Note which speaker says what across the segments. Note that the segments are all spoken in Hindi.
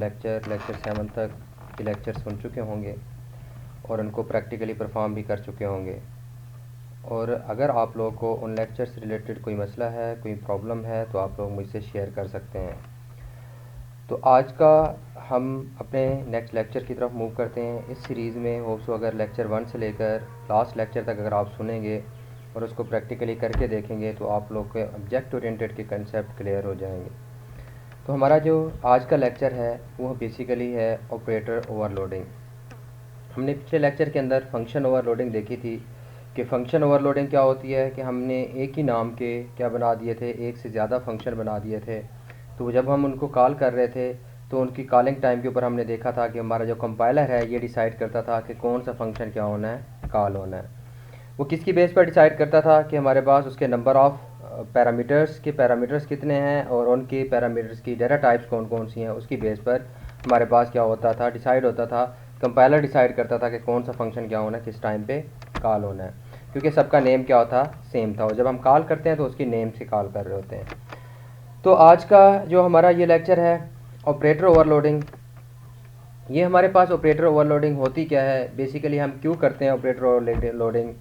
Speaker 1: लेक्चर 7 तक के लेक्चर सुन चुके होंगे और उनको प्रैक्टिकली परफॉर्म भी कर चुके होंगे। और अगर आप लोगों को उन लेक्चर से रिलेटेड कोई मसला है, कोई प्रॉब्लम है, तो आप लोग मुझसे शेयर कर सकते हैं। तो आज का हम अपने नेक्स्ट लेक्चर की तरफ मूव करते हैं। इस सीरीज़ में होप्स अगर लेक्चर 1 से लेकर लास्ट लेक्चर तक अगर आप सुनेंगे और उसको प्रैक्टिकली करके देखेंगे तो आप लोग के ऑब्जेक्ट ओरिएंटेड के कंसेप्ट क्लियर हो जाएंगे। तो हमारा जो आज का लेक्चर है वो बेसिकली है ऑपरेटर ओवरलोडिंग। हमने पिछले लेक्चर के अंदर फंक्शन ओवरलोडिंग देखी थी कि फ़ंक्शन ओवरलोडिंग क्या होती है कि हमने एक ही नाम के क्या बना दिए थे, एक से ज़्यादा फंक्शन बना दिए थे। तो जब हम उनको कॉल कर रहे थे तो उनकी कॉलिंग टाइम के ऊपर हमने देखा था कि हमारा जो कंपाइलर है ये डिसाइड करता था कि कौन सा फंक्शन क्या होना है, कॉल होना है। वो किसकी बेस पर डिसाइड करता था कि हमारे पास उसके नंबर ऑफ़ पैरामीटर्स कितने हैं और उनके पैरामीटर्स की डेटा टाइप्स कौन कौन सी हैं, उसकी बेस पर हमारे पास क्या होता था, डिसाइड होता था। कंपाइलर डिसाइड करता था कि कौन सा फंक्शन क्या होना है, किस टाइम पे कॉल होना है, क्योंकि सबका नेम क्या होता सेम था और जब हम कॉल करते हैं तो उसकी नेम से कॉल कर रहे होते हैं। तो आज का जो हमारा ये लेक्चर है ऑपरेटर ओवरलोडिंग, ये हमारे पास ऑपरेटर ओवरलोडिंग होती क्या है, बेसिकली हम क्यों करते हैं operator overloading.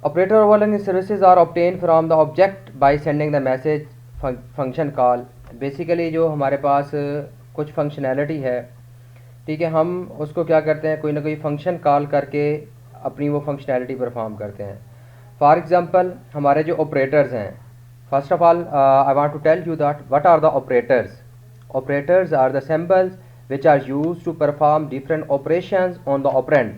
Speaker 1: Operator overloading services are obtain from the object by sending the message function call. Basically जो हमारे पास कुछ फंक्शनैलिटी है, ठीक है, हम उसको क्या करते हैं, कोई ना कोई फंक्शन कॉल करके अपनी वो फंक्शनैलिटी परफॉर्म करते हैं। फॉर एग्जांपल हमारे जो ऑपरेटर्स हैं, first of all I want to tell you that what are the operators. Operators are the symbols which are used to perform different operations on the operand.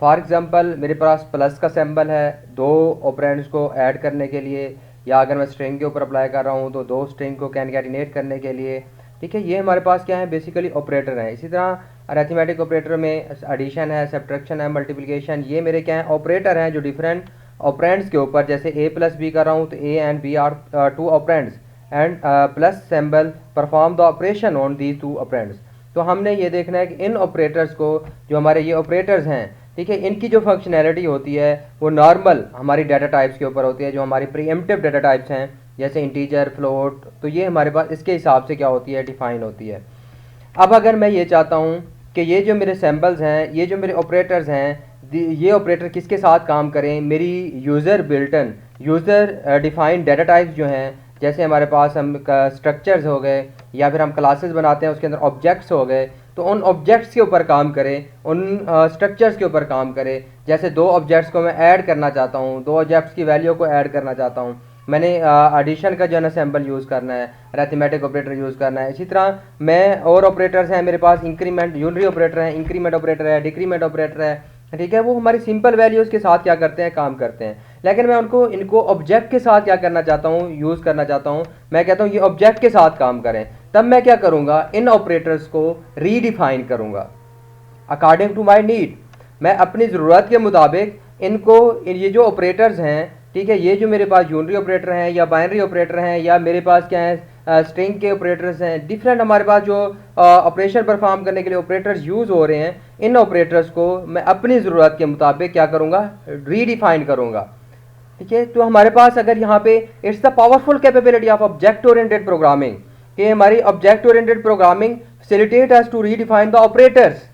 Speaker 1: For example मेरे पास प्लस का सिंबल है दो ऑपरेंड्स को ऐड करने के लिए, या अगर मैं स्ट्रिंग के ऊपर अप्लाई कर रहा हूँ तो दो स्ट्रिंग को कैनकैटिनेट करने के लिए, ठीक है। ये हमारे पास क्या है, बेसिकली ऑपरेटर हैं। इसी तरह अरिथमेटिक ऑपरेटर में एडिशन है, सब्ट्रैक्शन है, मल्टीप्लिकेशन, ये मेरे क्या हैं, ऑपरेटर हैं जो डिफरेंट ऑपरेंड्स के ऊपर, जैसे ए प्लस बी कर रहा हूँ तो A and B are two operands and plus symbol perform the operation on these two operands. तो हमने ये देखना है कि इन ऑपरेटर्स को, जो हमारे ये ऑपरेटर्स हैं, ठीक है, इनकी जो फंक्शनैलिटी होती है वो नॉर्मल हमारी डाटा टाइप्स के ऊपर होती है, जो हमारी प्रीएम्प्टिव डाटा टाइप्स हैं जैसे इंटीजर, फ्लोट, तो ये हमारे पास इसके हिसाब से क्या होती है, डिफाइन होती है। अब अगर मैं ये चाहता हूँ कि ये जो मेरे सैम्पल्स हैं, ये जो मेरे ऑपरेटर्स हैं, ये ऑपरेटर किसके साथ काम करें, मेरी user built-in, user defined data types जो हैं, जैसे हमारे पास हम स्ट्रक्चर्स हो गए या फिर हम क्लासेस बनाते हैं उसके अंदर ऑब्जेक्ट्स हो गए, तो उन ऑब्जेक्ट्स के ऊपर काम करें, उन स्ट्रक्चर्स के ऊपर काम करें। जैसे दो ऑब्जेक्ट्स को मैं ऐड करना चाहता हूँ, दो ऑब्जेक्ट्स की वैल्यू को ऐड करना चाहता हूँ, मैंने एडिशन का जो है ना सिंबल यूज़ करना है, अरिथमेटिक ऑपरेटर यूज़ करना है। इसी तरह मैं और ऑपरेटर्स हैं मेरे पास, इंक्रीमेंट यूनरी ऑपरेटर है, इंक्रीमेंट ऑपरेटर है, डिक्रीमेंट ऑपरेटर है, ठीक है, वो हमारी सिंपल वैल्यूज़ के साथ क्या करते हैं, काम करते हैं। लेकिन मैं इनको ऑब्जेक्ट के साथ क्या करना चाहता हूँ, यूज़ करना चाहता हूँ, मैं कहता हूँ ये ऑब्जेक्ट के साथ काम करें, तब मैं क्या करूँगा, इन ऑपरेटर्स को रीडिफाइन करूँगा अकॉर्डिंग टू माई नीड। मैं अपनी ज़रूरत के मुताबिक इनको, ये जो ऑपरेटर्स हैं, ठीक है, ये जो मेरे पास यूनरी ऑपरेटर हैं या बाइनरी ऑपरेटर हैं या मेरे पास क्या है स्ट्रिंग के ऑपरेटर्स हैं, डिफरेंट हमारे पास जो ऑपरेशन परफॉर्म करने के लिए ऑपरेटर्स यूज़ हो रहे हैं, इन ऑपरेटर्स को मैं अपनी ज़रूरत के मुताबिक क्या करूँगा, रीडिफाइन करूँगा, ठीक है। तो हमारे पास अगर यहाँ पे it's the powerful capability of object oriented programming, कि हमारी object oriented programming facilitate us to redefine the operators.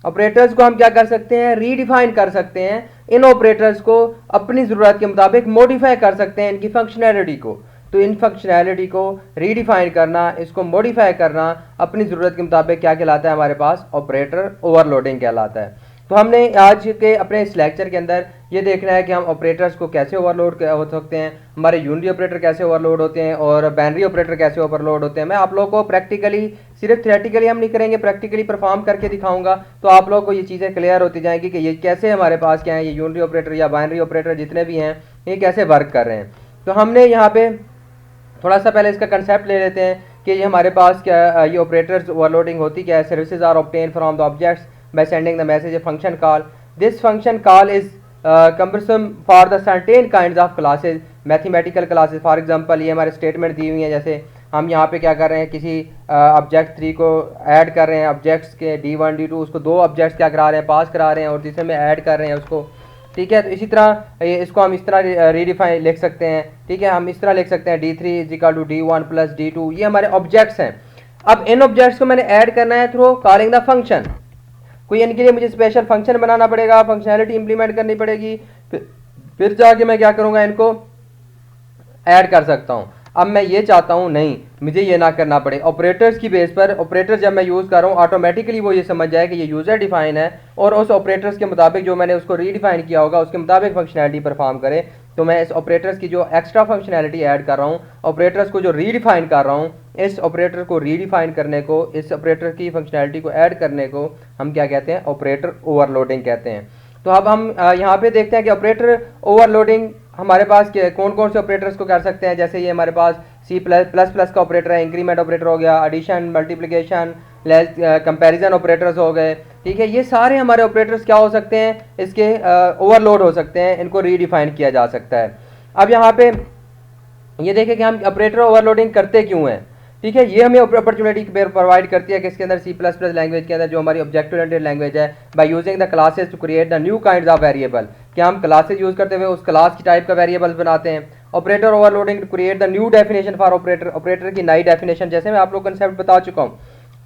Speaker 1: Operators को हम क्या कर सकते हैं, रीडिफाइन कर सकते हैं, इन ऑपरेटर्स को अपनी ज़रूरत के मुताबिक मॉडिफाई कर सकते हैं इनकी फंक्शनैलिटी को। तो इन फंक्शनैलिटी को रीडिफाइन करना, इसको मॉडिफाई करना अपनी ज़रूरत के मुताबिक क्या कहलाता है, हमारे पास ऑपरेटर ओवरलोडिंग कहलाता है। तो हमने आज के अपने इस लेक्चर के अंदर ये देखना है कि हम ऑपरेटर्स को कैसे ओवरलोड हो सकते हैं, हमारे यूनरी ऑपरेटर कैसे ओवरलोड होते हैं और बाइनरी ऑपरेटर कैसे ओवरलोड होते हैं। मैं आप लोगों को प्रैक्टिकली, सिर्फ थियोरेटिकली हम नहीं करेंगे, प्रैक्टिकली परफॉर्म करके दिखाऊंगा, तो आप लोगों को ये चीज़ें क्लियर होती जाएंगी कि ये कैसे हमारे पास क्या है, ये यूनरी ऑपरेटर या बाइनरी ऑपरेटर जितने भी हैं ये कैसे वर्क कर रहे हैं। तो हमने यहाँ पे थोड़ा सा पहले इसका कंसेप्ट ले लेते हैं कि ये हमारे पास क्या, ये ऑपरेटर्स ओवरलोडिंग होती क्या है। Services are obtain from the objects by sending the message a function call. This function call is cumbersome for the certain kinds of classes, mathematical classes. For example, ये हमारे स्टेटमेंट दी हुई है, जैसे हम यहाँ पे क्या कर रहे हैं, किसी ऑब्जेक्ट 3 को ऐड कर रहे हैं, ऑब्जेक्ट्स के D1 D2, उसको दो ऑब्जेक्ट्स क्या करा रहे हैं, पास करा रहे हैं और तीसरे में ऐड कर रहे हैं उसको, ठीक है। तो इसी तरह इसको हम इस तरह रीडिफाइन लिख सकते हैं, ठीक है, हम इस तरह लिख सकते हैं D3 = D1 + D2, ये हमारे ऑब्जेक्ट्स हैं। अब इन ऑब्जेक्ट्स को मैंने ऐड करना है थ्रू कॉलिंग द फंक्शन। कोई इनके लिए मुझे स्पेशल फंक्शन बनाना पड़ेगा, फंक्शनैलिटी इंप्लीमेंट करनी पड़ेगी, फिर जाके मैं क्या करूंगा, इनको ऐड कर सकता हूं। अब मैं ये चाहता हूं नहीं, मुझे ये ना करना पड़े, ऑपरेटर्स की बेस पर ऑपरेटर जब मैं यूज़ कर रहा हूँ ऑटोमेटिकली वो ये समझ जाए कि ये यूज़र डिफाइन है और उस ऑपरेटर्स के मुताबिक जो मैंने उसको रीडिफाइन किया होगा उसके मुताबिक फंक्शनैलिटी परफॉर्म करे। तो मैं इस ऑपरेटर्स की जो एक्स्ट्रा फंक्शनैलिटी ऐड कर रहा हूँ, ऑपरेटर्स को जो रीडिफाइन कर रहा हूँ, इस ऑपरेटर को रीडिफाइन करने को, इस ऑपरेटर की फंक्शनैलिटी को ऐड करने को हम क्या कहते हैं, ऑपरेटर ओवरलोडिंग कहते हैं। तो अब हम यहाँ पे देखते हैं कि ऑपरेटर ओवरलोडिंग हमारे पास कौन कौन से ऑपरेटर्स को कर सकते हैं। जैसे ये हमारे पास सी प्लस प्लस का ऑपरेटर है, इंक्रीमेंट ऑपरेटर हो गया, एडिशन, मल्टीप्लिकेशन, कंपैरिजन ऑपरेटर्स हो गए, ठीक है। ये सारे हमारे ऑपरेटर्स क्या हो सकते हैं, इसके ओवरलोड हो सकते हैं, इनको रीडिफाइन किया जा सकता है। अब यहाँ पे ये देखें कि हम ऑपरेटर ओवरलोडिंग करते क्यों हैं, ठीक है। ये हमें अपॉर्चुनिटी प्रोवाइड करती है कि इसके अंदर सी प्लस प्लस लैंग्वेज के अंदर जो हमारी ऑब्जेक्ट ओरिएंटेड लैंग्वेज है, by using the classes to create the new kinds of variable, कि हम क्लासेस यूज करते हुए उस क्लास की टाइप का वेरिएबल्स बनाते हैं। Operator overloading to create the new definition for operator, operator की नई डेफिनेशन, जैसे मैं आप लोग कंसेप्ट बता चुका हूँ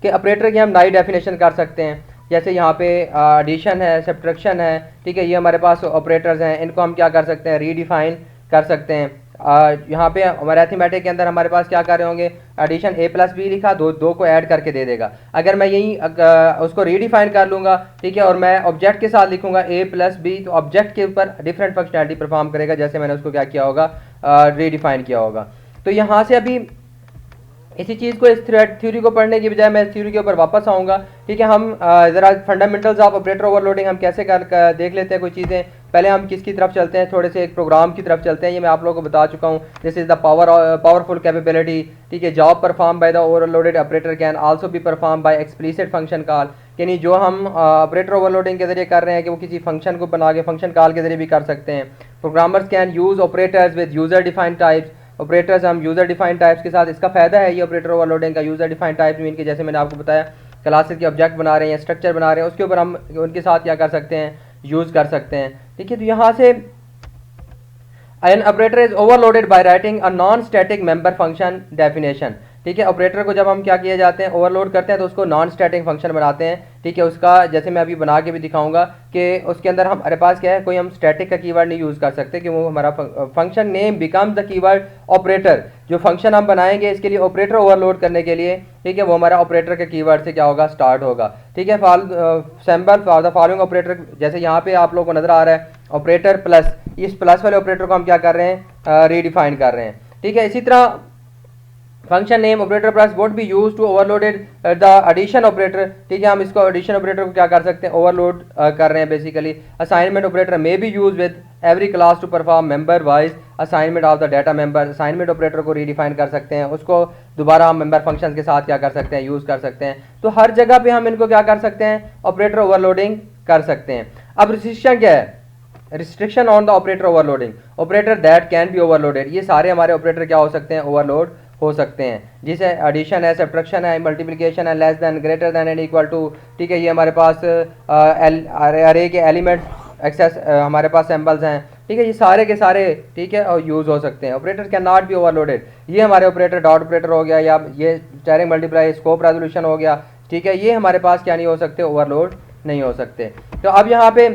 Speaker 1: कि ऑपरेटर की हम नई डेफिनेशन कर सकते हैं। जैसे यहाँ पे एडिशन है, सब्ट्रैक्शन है, ठीक है, ये हमारे पास ऑपरेटर्स हैं, इनको हम क्या कर सकते हैं, रीडिफाइन कर सकते हैं। यहाँ पे हमारे अरिथमेटिक के अंदर हमारे पास क्या कर रहे होंगे, एडिशन ए प्लस बी लिखा, दो को ऐड करके दे देगा। अगर मैं यही उसको रीडिफाइन कर लूँगा, ठीक है, और मैं ऑब्जेक्ट के साथ लिखूंगा ए प्लस बी, तो ऑब्जेक्ट के ऊपर डिफरेंट फंक्शनैलिटी परफॉर्म करेगा, जैसे मैंने उसको क्या किया होगा, रीडिफाइन किया होगा। तो यहाँ से अभी इसी चीज़ को, इस थ्योरी को पढ़ने की बजाय मैं इस थ्योरी के ऊपर वापस आऊँगा, ठीक है। हम ज़रा फंडामेंटल्स ऑफ ऑपरेटर ओवरलोडिंग हम कैसे कर देख लेते हैं कोई चीज़ें। पहले हम किसकी तरफ चलते हैं, थोड़े से एक प्रोग्राम की तरफ चलते हैं। ये मैं आप लोगों को बता चुका हूँ, this is the powerful capability, ठीक है। Job perform by the overloaded operator can also be perform by explicit function call, यानी जो हम ऑपरेटर ओवरलोडिंग के जरिए कर रहे हैं कि वो किसी फंक्शन को बना के फंक्शन कॉल के जरिए भी कर सकते हैं। Programmers can use operators with user defined types, operators हम यूज़र डिफाइंड टाइप्स के साथ, इसका फ़ायदा है ये ऑपरेटर ओवरलोडिंग का। यूज़र डिफाइंड टाइप मीन कि जैसे मैंने आपको बताया क्लासेस के ऑब्जेक्ट बना रहे हैं, स्ट्रक्चर बना रहे हैं, उसके ऊपर हम उनके साथ क्या कर सकते हैं, यूज़ कर सकते हैं, ठीक है। तो यहाँ से an operator is overloaded by writing a non static member function definition, ठीक है। ऑपरेटर को जब हम क्या किए जाते हैं, ओवरलोड करते हैं, तो उसको नॉन स्टैटिक फंक्शन बनाते हैं, ठीक है। उसका जैसे मैं अभी बना के भी दिखाऊंगा कि उसके अंदर हमारे पास क्या है, कोई हम स्टैटिक का कीवर्ड नहीं यूज़ कर सकते, कि वो हमारा function name becomes the keyword operator. जो फंक्शन हम बनाएंगे इसके लिए ऑपरेटर ओवरलोड करने के लिए, ठीक है, वो हमारा ऑपरेटर के कीवर्ड से क्या होगा, स्टार्ट होगा, ठीक है। Sample for the following operator, जैसे यहाँ पे आप लोगों को नजर आ रहा है ऑपरेटर प्लस, इस प्लस वाले ऑपरेटर को हम क्या कर रहे हैं, रीडिफाइन कर रहे हैं, ठीक है। इसी तरह function name operator plus would be use to overloaded the addition operator, ठीक है। हम इसको एडिशन ऑपरेटर को क्या कर सकते हैं, ओवरलोड कर रहे हैं basically. Assignment operator may be use with every class to perform member wise assignment of the data member, assignment operator को रीडिफाइन कर सकते हैं, उसको दोबारा हम मेंबर फंक्शन के साथ क्या कर सकते हैं, यूज़ कर सकते हैं। तो हर जगह पे हम इनको क्या कर सकते हैं, ऑपरेटर ओवरलोडिंग कर सकते हैं। अब रिस्ट्रिक्शन क्या है, restriction on the operator overloading, operator that can be overloaded, ये सारे हमारे ऑपरेटर क्या हो सकते हैं, ओवरलोड हो सकते हैं। जिसे एडिशन है, सब्ट्रैक्शन है, मल्टीप्लिकेशन है, less than, greater than and equal to, ठीक है। ये हमारे पास अरे के एलिमेंट एक्सेस हमारे पास सैम्पल्स हैं, ठीक है। ये सारे के सारे, ठीक है, और यूज़ हो सकते हैं। Operator can not be overloaded, ये हमारे ऑपरेटर डॉट ऑपरेटर हो गया, या ये स्टेरिंग मल्टीप्लाई, स्कोप रेजोल्यूशन हो गया, ठीक है। ये हमारे पास क्या नहीं हो सकते, ओवरलोड नहीं हो सकते। तो अब यहाँ पे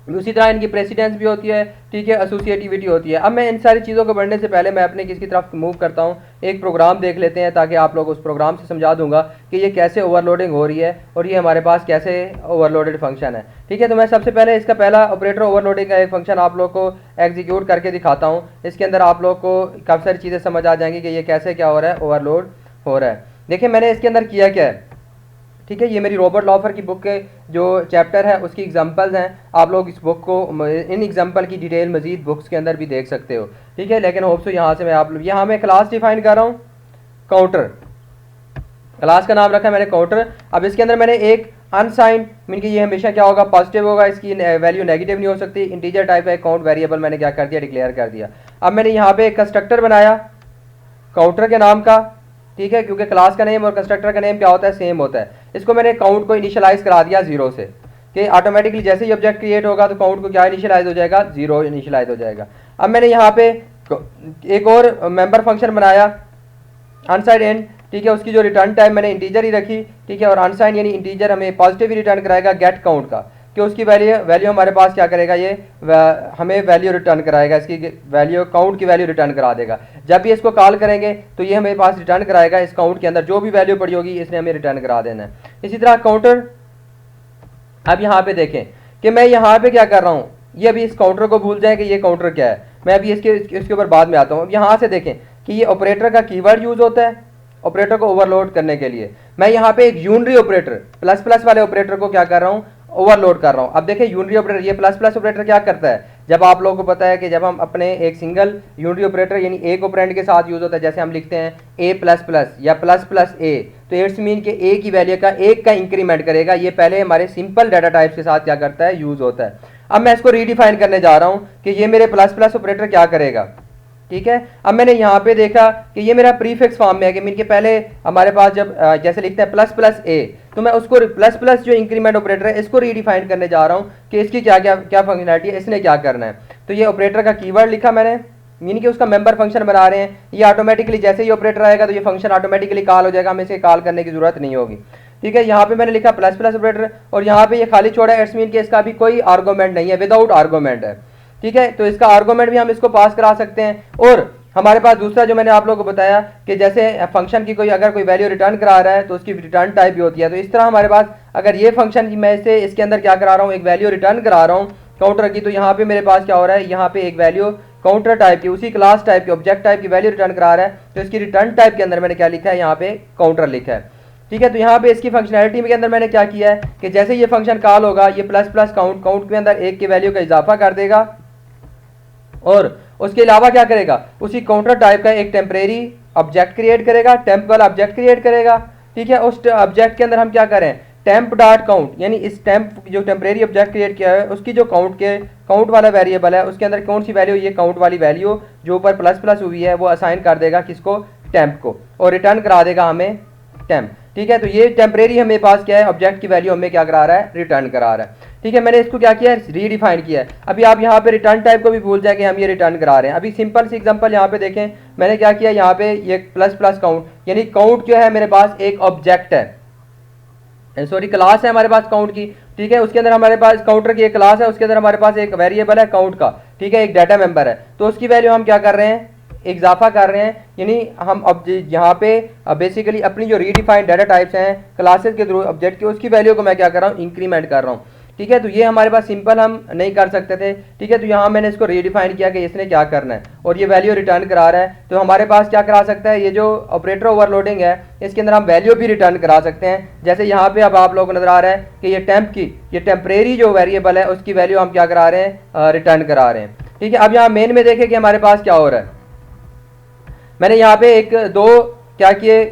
Speaker 1: उसी तरह इनकी प्रेसिडेंस भी होती है, ठीक है, एसोसिएटिविटी होती है। अब मैं इन सारी चीज़ों को बढ़ने से पहले मैं अपने किसकी तरफ मूव करता हूँ, एक प्रोग्राम देख लेते हैं, ताकि आप लोग उस प्रोग्राम से समझा दूंगा कि ये कैसे ओवरलोडिंग हो रही है और ये हमारे पास कैसे ओवरलोडेड फंक्शन है, ठीक है। तो मैं सबसे पहले इसका पहला ऑपरेटर ओवरलोडिंग का एक फंक्शन आप लोग को एग्जीक्यूट करके दिखाता हूँ। इसके अंदर आप लोग को काफ़ी सारी चीज़ें समझ आ जाएंगी कि ये कैसे क्या हो रहा है, ओवरलोड हो रहा है। देखिए मैंने इसके अंदर किया क्या है, ठीक है। ये मेरी रॉबर्ट लॉफर की बुक के जो चैप्टर है उसकी एग्जांपल्स हैं। आप लोग इस बुक को, इन एग्जांपल की डिटेल मजीद बुक्स के अंदर भी देख सकते हो, ठीक है। लेकिन होप सो यहाँ से मैं आप लोग, यहाँ मैं क्लास डिफाइन कर रहा हूँ, काउंटर, क्लास का नाम रखा है मैंने काउंटर। अब इसके अंदर मैंने एक अनसाइंड मीन कि ये हमेशा क्या होगा, पॉजिटिव होगा, इसकी वैल्यू नेगेटिव नहीं हो सकती। इंटीजर टाइप का काउंट वेरिएबल मैंने क्या कर दिया, डिक्लेयर कर दिया। अब मैंने यहाँ पे एक कंस्ट्रक्टर बनाया काउंटर के नाम का, ठीक है, क्योंकि क्लास का नेम और कंस्ट्रक्टर का नेम क्या होता है, सेम होता है। इसको मैंने काउंट को इनिशियलाइज करा दिया 0 से, कि ऑटोमेटिकली जैसे ही ऑब्जेक्ट क्रिएट होगा तो काउंट को क्या इनिशियलाइज हो जाएगा, 0 इनिशियलाइज हो जाएगा। अब मैंने यहाँ पे एक और मेंबर फंक्शन बनाया अनसाइड एंड ठीक है, उसकी जो रिटर्न टाइप मैंने इंटीजर ही रखी, ठीक है, और अनसाइन यानी इंटीजर हमें पॉजिटिव ही रिटर्न कराएगा गेट काउंट का, कि उसकी वैल्यू हमारे पास क्या करेगा, ये हमें वैल्यू रिटर्न कराएगा, इसकी वैल्यू काउंट की वैल्यू रिटर्न करा देगा। जब भी इसको कॉल करेंगे तो ये हमेरे पास रिटर्न कराएगा, इस काउंट के अंदर जो भी वैल्यू पड़ी होगी इसने हमें रिटर्न करा देना है। इसी तरह काउंटर, अब यहाँ पे देखें कि मैं यहाँ पे क्या कर रहा हूँ, ये अभी इस काउंटर को भूल जाए कि ये काउंटर क्या है, मैं अभी इसके ऊपर बाद में आता हूँ। अब यहाँ से देखें कि ये ऑपरेटर का कीवर्ड यूज होता है ऑपरेटर को ओवरलोड करने के लिए। मैं यहाँ पे एक यूनरी ऑपरेटर प्लस प्लस वाले ऑपरेटर को क्या कर रहा हूँ, ओवरलोड कर रहा हूँ। अब देखिए यूनरी ऑपरेटर, ये प्लस प्लस ऑपरेटर क्या करता है, जब आप लोगों को पता है कि जब हम अपने एक सिंगल यूनरी ऑपरेटर यानी एक ऑपरेंड के साथ यूज होता है, जैसे हम लिखते हैं ए प्लस प्लस या प्लस प्लस ए, तो इट्स मीन के ए की वैल्यू का एक का इंक्रीमेंट करेगा। ये पहले हमारे सिंपल डाटा टाइप्स के साथ क्या करता है, यूज होता है। अब मैं इसको रीडिफाइन करने जा रहा हूँ कि ये मेरे प्लस प्लस ऑपरेटर क्या करेगा, ठीक है। अब मैंने यहाँ पे देखा कि ये मेरा प्रीफिक्स फॉर्म में है, कि मीन के पहले हमारे पास जब जैसे लिखते हैं प्लस प्लस ए, तो मैं उसको प्लस प्लस जो इंक्रीमेंट ऑपरेटर है इसको रीडिफाइन करने जा रहा हूँ कि इसकी क्या क्या क्या फंक्शनलिटी है, इसने क्या करना है। तो ये ऑपरेटर का कीवर्ड लिखा मैंने, मीन कि उसका मेंबर फंक्शन बना रहे हैं। ये ऑटोमेटिकली जैसे ही ऑपरेटर आएगा तो ये फंक्शन ऑटोमेटिकली कॉल हो जाएगा, हमें इसे कॉल करने की जरूरत नहीं होगी, ठीक है। यहाँ पे मैंने लिखा प्लस प्लस ऑपरेटर और यहाँ पे ये खाली छोड़ा है, इट्स मीन कि इसका भी कोई आर्गुमेंट नहीं है, विदाउट आर्गुमेंट है, ठीक है। तो इसका आर्गुमेंट भी हम इसको पास करा सकते हैं। और हमारे पास दूसरा जो मैंने आप लोगों को बताया कि जैसे फंक्शन की कोई अगर कोई वैल्यू रिटर्न करा रहा है तो उसकी रिटर्न टाइप भी होती है। तो इस तरह हमारे पास अगर ये फंक्शन की मैं इसे इसके अंदर क्या करा रहा हूँ, एक वैल्यू रिटर्न करा रहा हूँ काउंटर की, तो यहाँ पे मेरे पास क्या हो रहा है, यहाँ पे एक वैल्यू काउंटर टाइप की उसी क्लास टाइप की ऑब्जेक्ट टाइप की वैल्यू रिटर्न करा रहा है, तो इसकी रिटर्न टाइप के अंदर मैंने क्या लिखा है, यहाँ पे काउंटर लिखा है, ठीक है। तो यहाँ पे इसकी फंक्शनैलिटी के अंदर मैंने क्या किया है कि जैसे ये फंक्शन कॉल होगा ये प्लस प्लस काउंट के अंदर एक की वैल्यू का इजाफा कर देगा और उसके अलावा क्या करेगा, उसी काउंटर टाइप का एक टेम्परेरी ऑब्जेक्ट क्रिएट करेगा, टेम्प वाला ऑब्जेक्ट क्रिएट करेगा, ठीक है। उस ऑब्जेक्ट के अंदर हम क्या करें, टेम्प डॉट काउंट, यानी इस टेम्प जो टेम्परेरी ऑब्जेक्ट क्रिएट किया है उसकी जो काउंट वाला वेरिएबल है उसके अंदर कौन सी वैल्यू, ये काउंट वाली वैल्यू जो ऊपर प्लस प्लस हुई है वो असाइन कर देगा किसको, टेम्प को, और रिटर्न करा देगा हमें टेम्प, ठीक है। तो ये टेम्परेरी हमें पास क्या है, ऑब्जेक्ट की वैल्यू हमें क्या करा रहा है, रिटर्न करा रहा है, ठीक है। मैंने इसको क्या किया है, रीडिफाइन किया है। अभी आप यहाँ पे रिटर्न टाइप को भी भूल जाए कि हम ये रिटर्न करा रहे हैं। अभी सिंपल सी एग्जांपल यहाँ पे देखें, मैंने क्या किया, यहाँ पे ये प्लस प्लस काउंट यानी काउंट जो है मेरे पास एक ऑब्जेक्ट है, सॉरी क्लास है हमारे पास काउंट की, ठीक है। उसके अंदर हमारे पास काउंटर की एक क्लास है, उसके अंदर हमारे पास एक वेरिएबल है काउंट का, ठीक है, एक डाटा मेंबर है। तो उसकी वैल्यू हम क्या कर रहे हैं, इजाफा कर रहे हैं, यानी हम अब यहाँ पे बेसिकली अपनी जो रीडिफाइंड डाटा टाइप्स हैं क्लासेस के थ्रू ऑब्जेक्ट के, उसकी वैल्यू को मैं क्या कर रहा हूँ, इंक्रीमेंट कर रहा हूँ, ठीक है। तो ये हमारे पास सिंपल हम नहीं कर सकते थे, ठीक है। तो यहाँ मैंने इसको रीडिफाइन किया कि इसने क्या करना है और ये वैल्यू रिटर्न करा रहा है। तो हमारे पास क्या करा सकता है, ये जो ऑपरेटर ओवरलोडिंग है इसके अंदर हम वैल्यू भी रिटर्न करा सकते हैं। जैसे यहाँ पे अब आप लोगों को नजर आ रहा है कि ये टेम्प की ये टेम्परेरी जो वेरिएबल है उसकी वैल्यू हम क्या करा रहे हैं, रिटर्न करा रहे हैं, ठीक है। अब यहाँ मेन में देखें कि हमारे पास क्या हो रहा है, मैंने यहाँ पे एक दो क्या किए,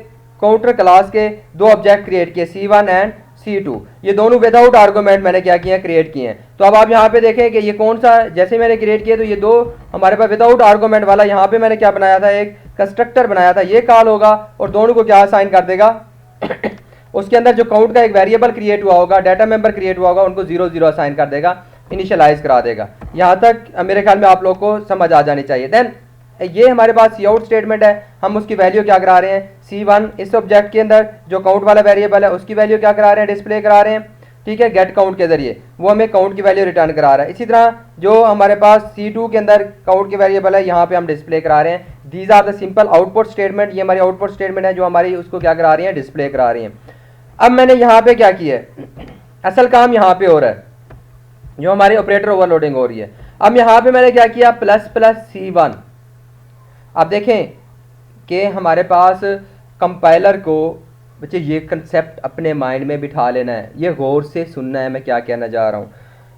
Speaker 1: काउंटर क्लास के दो ऑब्जेक्ट क्रिएट किए C1 एंड C2, ये दोनों विदाउट आर्गुमेंट मैंने क्या किया, क्रिएट किए हैं। तो अब आप यहाँ पे देखें कि ये कौन सा, जैसे मैंने क्रिएट किया तो ये दो हमारे पास विदाउट आर्गुमेंट वाला यहाँ पे मैंने क्या बनाया था, एक कंस्ट्रक्टर बनाया था, ये कॉल होगा और दोनों को क्या असाइन कर देगा उसके अंदर जो काउंट का एक वेरिएबल क्रिएट हुआ होगा, डाटा मेंबर क्रिएट हुआ होगा, उनको 0 0 असाइन कर देगा, इनिशियलाइज करा देगा। यहाँ तक मेरे ख्याल में आप लोग को समझ आ जानी चाहिए। देन ये हमारे पास सी आउट स्टेटमेंट है, हम उसकी वैल्यू क्या करा रहे हैं, C1 इस ऑब्जेक्ट के अंदर जो काउंट वाला वेरिएबल है उसकी वैल्यू क्या करा रहे हैं, डिस्प्ले करा रहे हैं, ठीक है, गेट काउंट के जरिए वो हमें काउंट की वैल्यू रिटर्न करा रहा है। इसी तरह जो हमारे पास C2 के अंदर काउंट के वेरिएबल है यहाँ पे हम डिस्प्ले करा रहे हैं। These are the simple output statement, ये हमारी आउटपुट स्टेटमेंट है जो हमारी उसको क्या करा रही है, डिस्प्ले करा रही है। अब मैंने यहाँ पे क्या किया है, असल काम यहाँ पे हो रहा है, जो हमारी ऑपरेटर ओवरलोडिंग हो रही है। अब यहाँ पे मैंने क्या किया, प्लस प्लस C1। अब देखें कि हमारे पास कंपाइलर को बच्चे ये कंसेप्ट अपने माइंड में बिठा लेना है, ये गौर से सुनना है मैं क्या कहना जा रहा हूँ।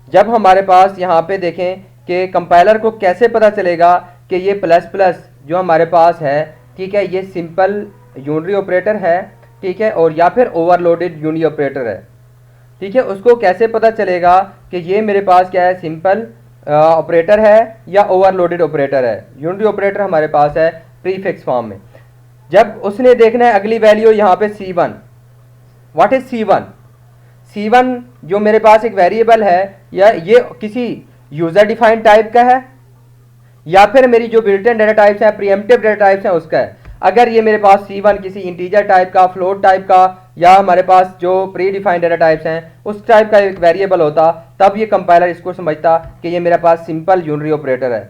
Speaker 1: जब हमारे पास यहाँ पे देखें कि कंपाइलर को कैसे पता चलेगा कि ये प्लस प्लस जो हमारे पास है, ठीक है, ये सिंपल यूनरी ऑपरेटर है, ठीक है, और या फिर ओवरलोडेड यूनी ऑपरेटर है, ठीक है, उसको कैसे पता चलेगा कि ये मेरे पास क्या है, सिंपल ऑपरेटर है या ओवरलोडेड ऑपरेटर है। यूनिटी ऑपरेटर हमारे पास है प्रीफिक्स फॉर्म में। जब उसने देखना है अगली वैल्यू यहाँ पे C1, what is C1, C1 जो मेरे पास एक वेरिएबल है, या ये किसी यूजर डिफाइंड टाइप का है या फिर मेरी जो बिल्ट इन डाटा टाइप्स है, प्रीएम्प्टिव डाटा टाइप्स है उसका है। अगर ये मेरे पास C1 किसी इंटीजर टाइप का, फ्लोट टाइप का, या हमारे पास जो प्री डिफाइंड डेटा टाइप्स हैं उस टाइप का एक वेरिएबल होता, तब ये कंपाइलर इसको समझता कि ये मेरे पास सिंपल यूनरी ऑपरेटर है।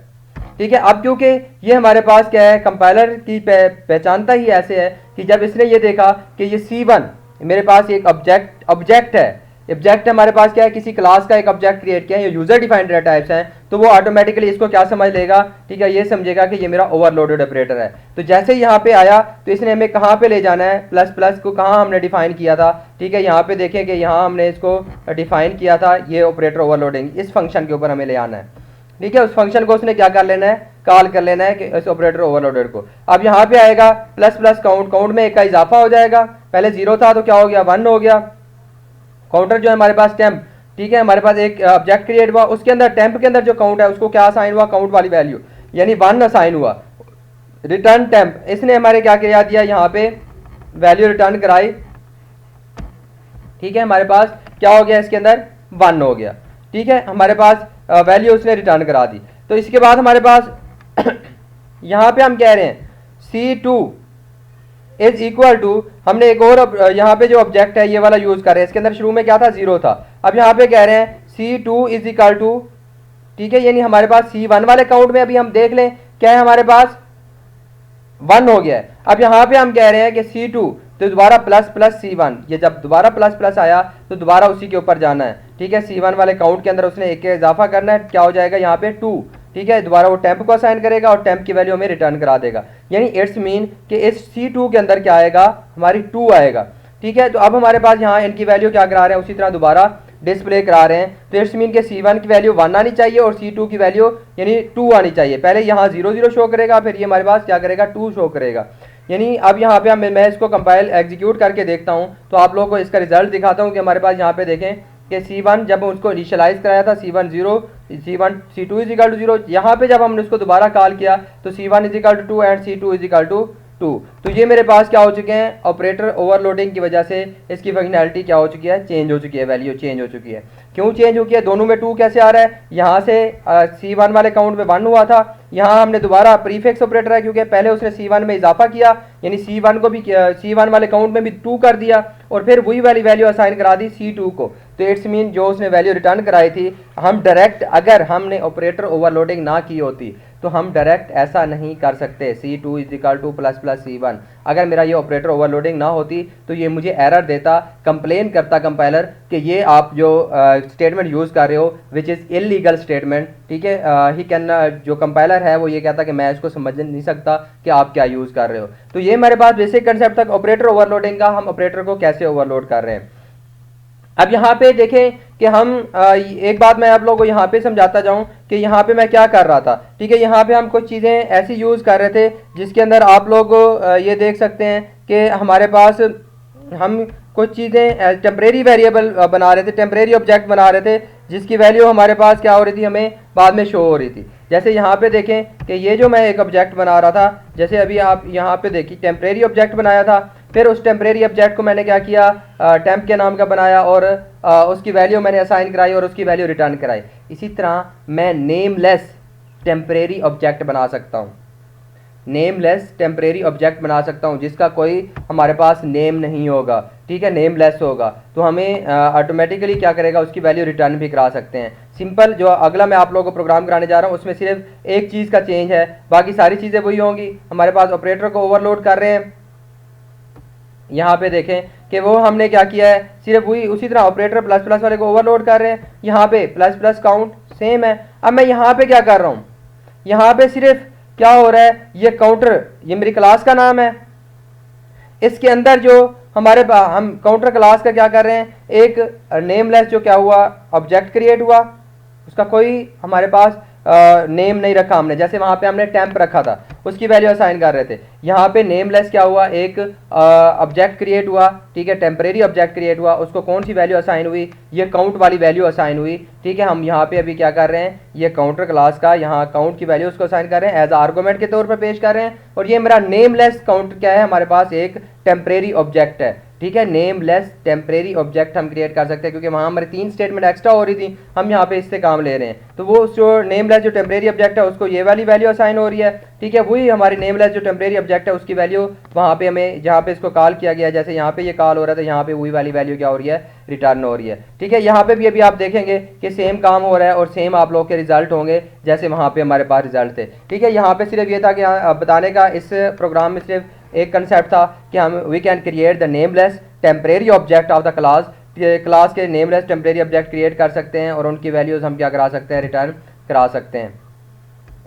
Speaker 1: ठीक है, अब क्योंकि ये हमारे पास क्या है, कंपाइलर की पहचानता ही ऐसे है कि जब इसने ये देखा कि ये C1 मेरे पास एक ऑब्जेक्ट है, ऑब्जेक्ट हमारे पास क्या है, किसी क्लास का एक ऑब्जेक्ट क्रिएट किया है, ये यूजर डिफाइंड डेटा टाइप्स हैं, तो वो ऑटोमेटिकली इसको क्या समझ लेगा, ठीक है, ये समझेगा कि ये मेरा ओवरलोडेड ऑपरेटर है। तो जैसे यहाँ पे आया तो इसने हमें कहाँ पे ले जाना है, प्लस प्लस को कहाँ हमने डिफाइन किया था, ठीक है, यहाँ पे देखें कि यहाँ हमने इसको डिफाइन किया था, ये ऑपरेटर ओवरलोडिंग, इस फंक्शन के ऊपर हमें ले आना है। ठीक है, उस फंक्शन को उसने क्या कर लेना है, कॉल कर लेना है कि इस ऑपरेटर ओवरलोडेड को। अब यहाँ पे आएगा प्लस प्लस काउंट, काउंट में एक का इजाफा हो जाएगा, पहले 0 था तो क्या हो गया, 1 हो गया। काउंटर जो है हमारे पास टेम्प, ठीक है, हमारे पास एक ऑब्जेक्ट क्रिएट हुआ, उसके अंदर टेम्प के अंदर जो काउंट है उसको क्या असाइन हुआ, काउंट वाली वैल्यू, यानी 1 असाइन हुआ। रिटर्न टेम्प, इसने हमारे क्या किया दिया, यहाँ पे वैल्यू रिटर्न कराई। ठीक है, हमारे पास क्या हो गया, इसके अंदर 1 हो गया। ठीक है, हमारे पास वैल्यू उसने रिटर्न करा दी। तो इसके बाद हमारे पास यहाँ पे हम कह रहे हैं C2 इज इक्वल टू, हमने एक और यहाँ पे जो ऑब्जेक्ट है ये वाला यूज कर रहे हैं, इसके अंदर शुरू में क्या था, 0 था, अब यहाँ पे कह रहे हैं C2 इज इक्वल टू, ठीक है, यानी हमारे पास C1 वाले काउंट में अभी हम देख लें क्या है, हमारे पास 1 हो गया है। अब यहाँ पे हम कह रहे हैं कि C2 तो दोबारा प्लस प्लस C1, ये जब दोबारा प्लस प्लस आया तो दोबारा उसी के ऊपर जाना है। ठीक है, C1 वाले काउंट के अंदर उसने एक का इजाफा करना है, क्या हो जाएगा यहाँ पे 2। ठीक है, दोबारा वो टेम्प को असाइन करेगा और टेम्प की वैल्यू हमें रिटर्न करा देगा, यानी इट्स मीन कि इस C2 के अंदर क्या आएगा, हमारी 2 आएगा। ठीक है, तो अब हमारे पास यहाँ इनकी वैल्यू क्या करा रहे हैं, उसी तरह दोबारा डिस्प्ले करा रहे हैं। तो इट्स मीन के C1 की वैल्यू 1 आनी चाहिए और C2 की वैल्यू यानी 2 आनी चाहिए। पहले यहाँ 0 0 शो करेगा, फिर ये हमारे पास क्या करेगा, 2 शो करेगा। यानी अब यहाँ पे मैं इसको कंपाइल एग्जीक्यूट करके देखता हूँ तो आप लोगों को इसका रिजल्ट दिखाता हूँ कि हमारे पास यहाँ पे देखें कि C1 जब उसको इनिशियलाइज कराया था C1 0, C2 is equal to 0, यहाँ पे जब हमने उसको दोबारा कॉल किया तो C1 is equal to 2 and C2 is equal to 2। तो ये मेरे पास क्या हो चुके हैं, ऑपरेटर ओवरलोडिंग की वजह से इसकी फंक्शनैलिटी क्या हो चुकी है, चेंज हो चुकी है, वैल्यू चेंज हो चुकी है। क्यों चेंज हो गया, दोनों में 2 कैसे आ रहा है, यहाँ से C1 वाले काउंट में 1 हुआ था, यहाँ हमने दोबारा प्रीफिक्स ऑपरेटर है क्योंकि पहले उसने C1 में इजाफा किया, यानी C1 को भी C1 वाले काउंट में भी 2 कर दिया और फिर वही वाली वैल्यू असाइन करा दी C2 को। तो इट्स मीन जो उसने वैल्यू रिटर्न कराई थी, हम डायरेक्ट अगर हमने ऑपरेटर ओवरलोडिंग ना की होती तो हम डायरेक्ट ऐसा नहीं कर सकते, C2 is equal two plus plus C1। अगर मेरा ये ऑपरेटर ओवरलोडिंग ना होती तो ये मुझे एरर देता, कंप्लेन करता कंपाइलर कि ये आप जो स्टेटमेंट यूज़ कर रहे हो विच इज़ इलीगल स्टेटमेंट। ठीक है, ही कैन, जो कंपाइलर है वो ये कहता कि मैं इसको समझ नहीं सकता कि आप क्या यूज़ कर रहे हो। तो ये हमारे पास बेसिक कंसेप्ट तक ऑपरेटर ओवरलोडिंग का, हम ऑपरेटर को कैसे ओवरलोड कर रहे हैं। अब यहाँ पे देखें कि हम एक बात मैं आप लोगों को यहाँ पे समझाता जाऊँ कि यहाँ पे मैं क्या कर रहा था। ठीक है, यहाँ पे हम कुछ चीज़ें ऐसी यूज़ कर रहे थे जिसके अंदर आप लोग ये देख सकते हैं कि हमारे पास हम कुछ चीज़ें टेम्परेरी वेरिएबल बना रहे थे, टेम्परेरी ऑब्जेक्ट बना रहे थे जिसकी वैल्यू हमारे पास क्या हो रही थी, हमें बाद में शो हो रही थी। जैसे यहाँ पे देखें कि ये जो मैं एक ऑब्जेक्ट बना रहा था, जैसे अभी आप यहाँ पे देखिए टेम्परेरी ऑब्जेक्ट बनाया था, फिर उस टेम्परेरी ऑब्जेक्ट को मैंने क्या किया, टेम्प के नाम का बनाया और उसकी वैल्यू मैंने असाइन कराई और उसकी वैल्यू रिटर्न कराई। इसी तरह मैं नेमलेस टेम्परेरी ऑब्जेक्ट बना सकता हूँ, नेमलेस टेम्परेरी ऑब्जेक्ट बना सकता हूँ जिसका कोई हमारे पास नेम नहीं होगा। ठीक है, नेमलेस होगा तो हमें ऑटोमेटिकली क्या करेगा, उसकी वैल्यू रिटर्न भी करा सकते हैं। सिंपल जो अगला मैं आप लोगों को प्रोग्राम कराने जा रहा हूँ उसमें सिर्फ एक चीज़ का चेंज है, बाकी सारी चीज़ें वही होंगी। हमारे पास ऑपरेटर को ओवरलोड कर रहे हैं, यहाँ पे देखें कि वो हमने क्या किया है, सिर्फ वही उसी तरह ऑपरेटर प्लस प्लस वाले को ओवरलोड कर रहे हैं। यहाँ पे प्लस प्लस काउंट सेम है। अब मैं यहाँ पे क्या कर रहा हूँ, यहाँ पे सिर्फ क्या हो रहा है, ये काउंटर, ये मेरी क्लास का नाम है, इसके अंदर जो हमारे पास हम काउंटर क्लास का क्या कर रहे हैं, एक नेमलेस जो क्या हुआ ऑब्जेक्ट क्रिएट हुआ, उसका कोई हमारे पास नेम नहीं रखा हमने। जैसे वहाँ पे हमने टेम्प रखा था, उसकी वैल्यू असाइन कर रहे थे, यहाँ पे नेमलेस क्या हुआ, एक ऑब्जेक्ट क्रिएट हुआ। ठीक है, टेम्परेरी ऑब्जेक्ट क्रिएट हुआ, उसको कौन सी वैल्यू असाइन हुई, ये काउंट वाली वैल्यू असाइन हुई। ठीक है, हम यहाँ पे अभी क्या कर रहे हैं, ये काउंटर क्लास का यहाँ काउंट की वैल्यू उसको असाइन कर रहे हैं, एज आर्गूमेंट के तौर पर पेश कर रहे हैं। और ये मेरा नेमलेस काउंट क्या है, हमारे पास एक टेम्परेरी ऑब्जेक्ट है। ठीक है, नेम लेस टेम्परेरी ऑब्जेक्ट हम क्रिएट कर सकते हैं, क्योंकि वहाँ हमारे 3 स्टेटमेंट एक्स्ट्रा हो रही थी, हम यहाँ पे इससे काम ले रहे हैं। तो वो जो नेम लेस जो टेम्परेरी ऑब्जेक्ट है उसको ये वाली वैल्यू असाइन हो रही है। ठीक है, वही हमारी नेम लेस जो टेम्परेरी ऑब्जेक्ट है उसकी वैल्यू वहाँ पे हमें जहाँ पे इसको कॉल किया गया, जैसे यहाँ पे ये कॉल हो रहा था, यहाँ पे वही वाली वैल्यू क्या हो रही है, रिटर्न हो रही है। ठीक है, यहाँ पे भी अभी आप देखेंगे कि सेम काम हो रहा है और सेम आप लोग के रिजल्ट होंगे जैसे वहाँ पे हमारे पास रिजल्ट थे। ठीक है, यहाँ पे सिर्फ ये था कि बताने का इस प्रोग्राम में सिर्फ एक कंसेप्ट था कि हम we can create the nameless temporary object of the class के नेमलेस टेम्परेरी ऑब्जेक्ट क्रिएट कर सकते हैं और उनकी वैल्यूज़ हम क्या करा सकते हैं, रिटर्न करा सकते हैं।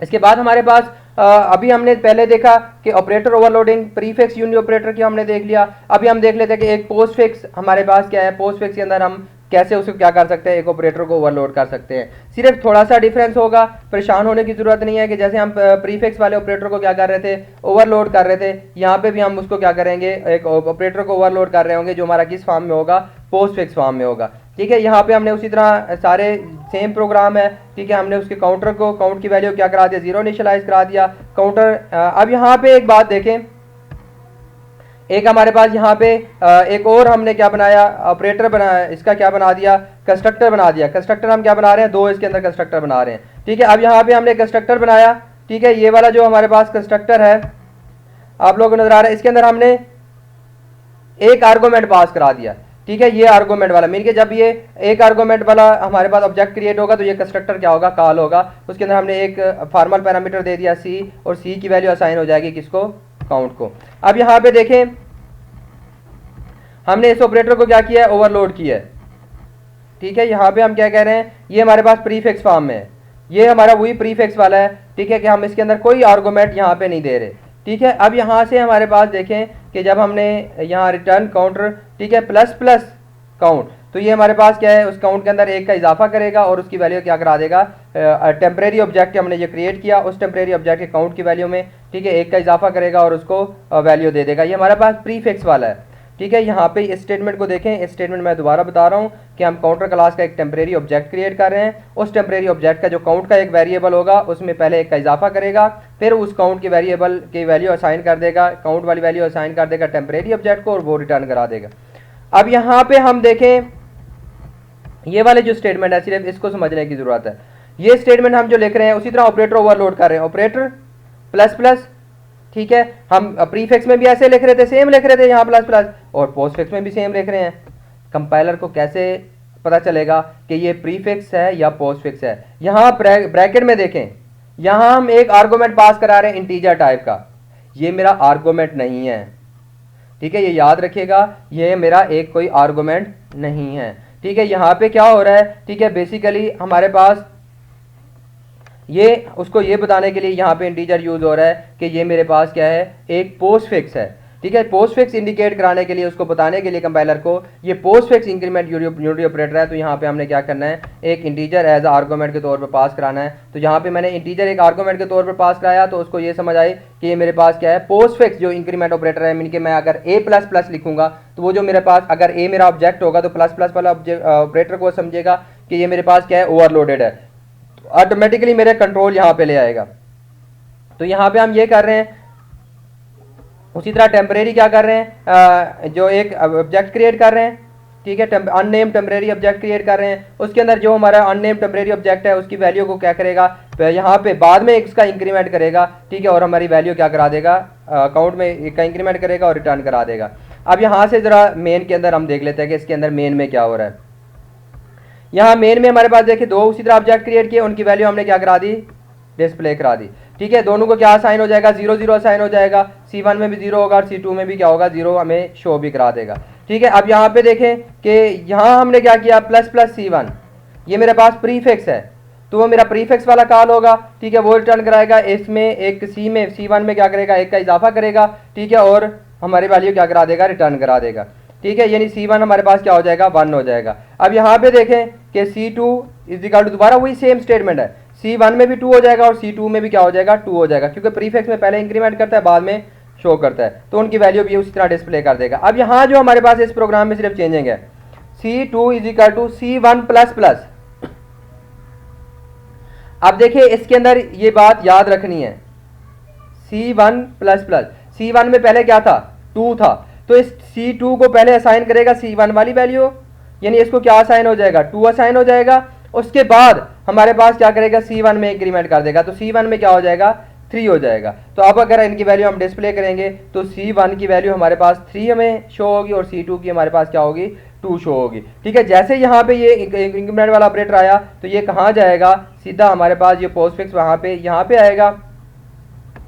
Speaker 1: इसके बाद हमारे पास अभी हमने पहले देखा कि operator overloading, prefix unit operator की हमने देख लिया। अभी हम देख लेते हैं कि एक पोस्टफिक्स हमारे पास क्या है, पोस्टफिक्स के अंदर हम कैसे उसको क्या कर सकते हैं, एक ऑपरेटर को ओवरलोड कर सकते हैं। सिर्फ थोड़ा सा डिफरेंस होगा, परेशान होने की जरूरत नहीं है कि जैसे हम प्रीफिक्स वाले ऑपरेटर को क्या कर रहे थे, ओवरलोड कर रहे थे, यहाँ पे भी हम उसको क्या करेंगे, एक ऑपरेटर को ओवरलोड कर रहे होंगे जो हमारा किस फॉर्म में होगा, पोस्टफिक्स फॉर्म में होगा। ठीक है, यहाँ पे हमने उसी तरह सारे सेम प्रोग्राम है। ठीक है, हमने उसके काउंटर को काउंट की वैल्यू क्या करा दिया, 0 इनिशियलाइज करा दिया काउंटर। अब यहाँ पे एक बात देखें, एक हमारे पास यहाँ पे एक और हमने क्या बनाया, ऑपरेटर बनाया, इसका क्या बना दिया, कंस्ट्रक्टर बना दिया। कंस्ट्रक्टर हम क्या बना रहे हैं, 2 इसके अंदर कंस्ट्रक्टर बना रहे हैं। ठीक है, अब यहाँ पे हमने कंस्ट्रक्टर बनाया। ठीक है, ये वाला जो हमारे पास कंस्ट्रक्टर है आप लोगों को नजर आ रहा है, इसके अंदर हमने एक आर्गूमेंट पास करा दिया। ठीक है, ये आर्गूमेंट वाला मीन के जब ये एक आर्गूमेंट वाला हमारे पास ऑब्जेक्ट क्रिएट होगा तो ये कंस्ट्रक्टर क्या होगा, कॉल होगा। उसके अंदर हमने एक फॉर्मल पैरामीटर दे दिया सी, और सी की वैल्यू असाइन हो जाएगी किसको, काउंट को। अब यहाँ पे देखें हमने इस ऑपरेटर को क्या किया है, ओवरलोड किया है। ठीक है, यहाँ पे हम क्या कह रहे हैं, ये हमारे पास प्रीफिक्स फॉर्म में है, ये हमारा वही प्रीफिक्स वाला है। ठीक है, कि हम इसके अंदर कोई आर्गूमेंट यहाँ पे नहीं दे रहे। ठीक है, अब यहाँ से हमारे पास देखें कि जब हमने यहाँ रिटर्न काउंटर, ठीक है, प्लस प्लस काउंट, तो ये हमारे पास क्या है, उस काउंट के अंदर एक का इजाफा करेगा और उसकी वैल्यू क्या करा देगा, टेम्परेरी ऑब्जेक्ट हमने जो क्रिएट किया उस टेम्परेरी ऑब्जेक्ट के काउंट की वैल्यू में, ठीक है, एक का इजाफा करेगा और उसको वैल्यू दे देगा। ये हमारे पास प्रीफिक्स वाला है। ठीक है, यहाँ पे इस स्टेटमेंट को देखें, इस स्टेटमेंट मैं दोबारा बता रहा हूँ कि हम काउंटर क्लास का एक टेम्परेरी ऑब्जेक्ट क्रिएट कर रहे हैं। उस टेम्परेरी ऑब्जेक्ट का जो काउंट का एक वेरिएबल होगा उसमें पहले एक का इजाफा करेगा, फिर उस काउंट के वेरिएबल की वैल्यू असाइन कर देगा, काउंट वाली वैल्यू असाइन कर देगा टेम्परेरी ऑब्जेक्ट को और वो रिटर्न करा देगा। अब यहाँ पे हम देखें ये वाले जो स्टेटमेंट है सिर्फ इसको समझने की जरूरत है। ये स्टेटमेंट हम जो लिख रहे हैं उसी तरह ऑपरेटर ओवरलोड कर रहे हैं, ऑपरेटर प्लस प्लस। ठीक है, हम प्रीफिक्स में भी ऐसे लिख रहे थे, सेम लिख रहे थे यहाँ प्लस प्लस, और पोस्टफिक्स में भी सेम लिख रहे हैं। कंपाइलर को कैसे पता चलेगा कि ये प्रीफिक्स है या पोस्टफिक्स है? यहाँ ब्रैकेट में देखें, यहाँ हम एक आर्गूमेंट पास करा रहे हैं इंटीजर टाइप का, ये मेरा आर्गूमेंट नहीं है। ठीक है, ये याद रखिएगा, ये मेरा एक कोई आर्गूमेंट नहीं है। ठीक है, यहाँ पे क्या हो रहा है, ठीक है, बेसिकली हमारे पास ये उसको ये बताने के लिए यहाँ पे इंटीजर यूज हो रहा है कि ये मेरे पास क्या है, एक पोस्टफिक्स है। ठीक है, पोस्टफिक्स इंडिकेट कराने के लिए, उसको बताने के लिए कंपाइलर को ये पोस्टफिक्स इंक्रीमेंट यूनिटी ऑपरेटर है। तो यहाँ पे हमने क्या करना है, एक इंटीजर एज आर्गूमेंट के तौर पर पास कराना है। तो यहाँ पे मैंने इंटीजर एक आर्गूमेंट के तौर पर पास कराया, तो उसको ये समझ आई कि ये मेरे पास क्या है, पोस्टफिक्स जो इंक्रीमेंट ऑपरेटर है। मीन कि मैं अगर ए प्लस प्लस लिखूंगा तो वो जो मेरे पास, अगर ए मेरा ऑब्जेक्ट होगा तो प्लस प्लस वाला ऑपरेटर को समझेगा कि ये मेरे पास क्या है, ओवरलोडेड है, ऑटोमेटिकली मेरे कंट्रोल यहाँ पे ले आएगा। तो यहाँ पे हम ये कर रहे हैं। उसी तरह टेम्परेरी क्या कर रहे हैं, जो एक ऑब्जेक्ट क्रिएट कर रहे हैं। ठीक है, अननेम टेम्परेरी ऑब्जेक्ट क्रिएट कर रहे हैं, उसके अंदर जो हमारा अननेम टेम्परेरी ऑब्जेक्ट है उसकी वैल्यू को क्या करेगा, यहाँ पे बाद में इसका इंक्रीमेंट करेगा। ठीक है, और हमारी वैल्यू क्या करा देगा, अकाउंट में का इंक्रीमेंट करेगा और रिटर्न करा देगा। अब यहाँ से जरा मेन के अंदर हम देख लेते हैं कि इसके अंदर मेन में क्या हो रहा है। यहाँ मेन में हमारे पास देखिए दो उसी तरह ऑब्जेक्ट क्रिएट किए, उनकी वैल्यू हमने क्या करा दी, डिस्प्ले करा दी। ठीक है, दोनों को क्या असाइन हो जाएगा, 0 0 असाइन हो जाएगा। C1 में भी 0 होगा और C2 में भी क्या होगा, 0 हमें शो भी करा देगा। ठीक है, अब यहाँ पे देखें कि यहाँ हमने क्या किया, प्लस प्लस C1, ये मेरे पास प्रीफिक्स है तो वो मेरा प्रीफिक्स वाला कॉल होगा। ठीक है, वो रिटर्न कराएगा, इसमें एक C1 में क्या करेगा, एक का इजाफा करेगा। ठीक है, और हमारी वैल्यू क्या करा देगा, रिटर्न करा देगा। ठीक है, यानी C1 हमारे पास क्या हो जाएगा, 1 हो जाएगा। अब यहाँ पे देखें कि C2 इज इक्वल टू, दोबारा वही सेम स्टेटमेंट है, C1 में भी 2 हो जाएगा और C2 में भी क्या हो जाएगा, 2 हो जाएगा, क्योंकि प्रीफिक्स में पहले इंक्रीमेंट करता है बाद में शो करता है, तो उनकी वैल्यू भी उसी तरह डिस्प्ले कर देगा। अब यहाँ जो हमारे पास इस प्रोग्राम में सिर्फ चेंजिंग है, C2 is equal to C1 plus plus. अब देखिए इसके अंदर ये बात याद रखनी है, C1 प्लस प्लस, C1 में पहले क्या था, 2 था, तो इस C2 को पहले असाइन करेगा C1 वाली वैल्यू, यानी इसको क्या असाइन हो जाएगा, 2 असाइन हो जाएगा। उसके बाद हमारे पास क्या करेगा, C1 में इंक्रीमेंट कर देगा, तो C1 में क्या हो जाएगा, 3 हो जाएगा। तो अब अगर इनकी वैल्यू हम डिस्प्ले करेंगे तो C1 की वैल्यू हमारे पास 3 हमें शो होगी और C2 की हमारे पास क्या होगी, 2 शो होगी। ठीक है, जैसे यहाँ पे ये इंक्रीमेंट वाला ऑपरेटर आया तो ये कहाँ जाएगा, सीधा हमारे पास ये पोस्टफिक्स वहाँ पे यहाँ पे आएगा।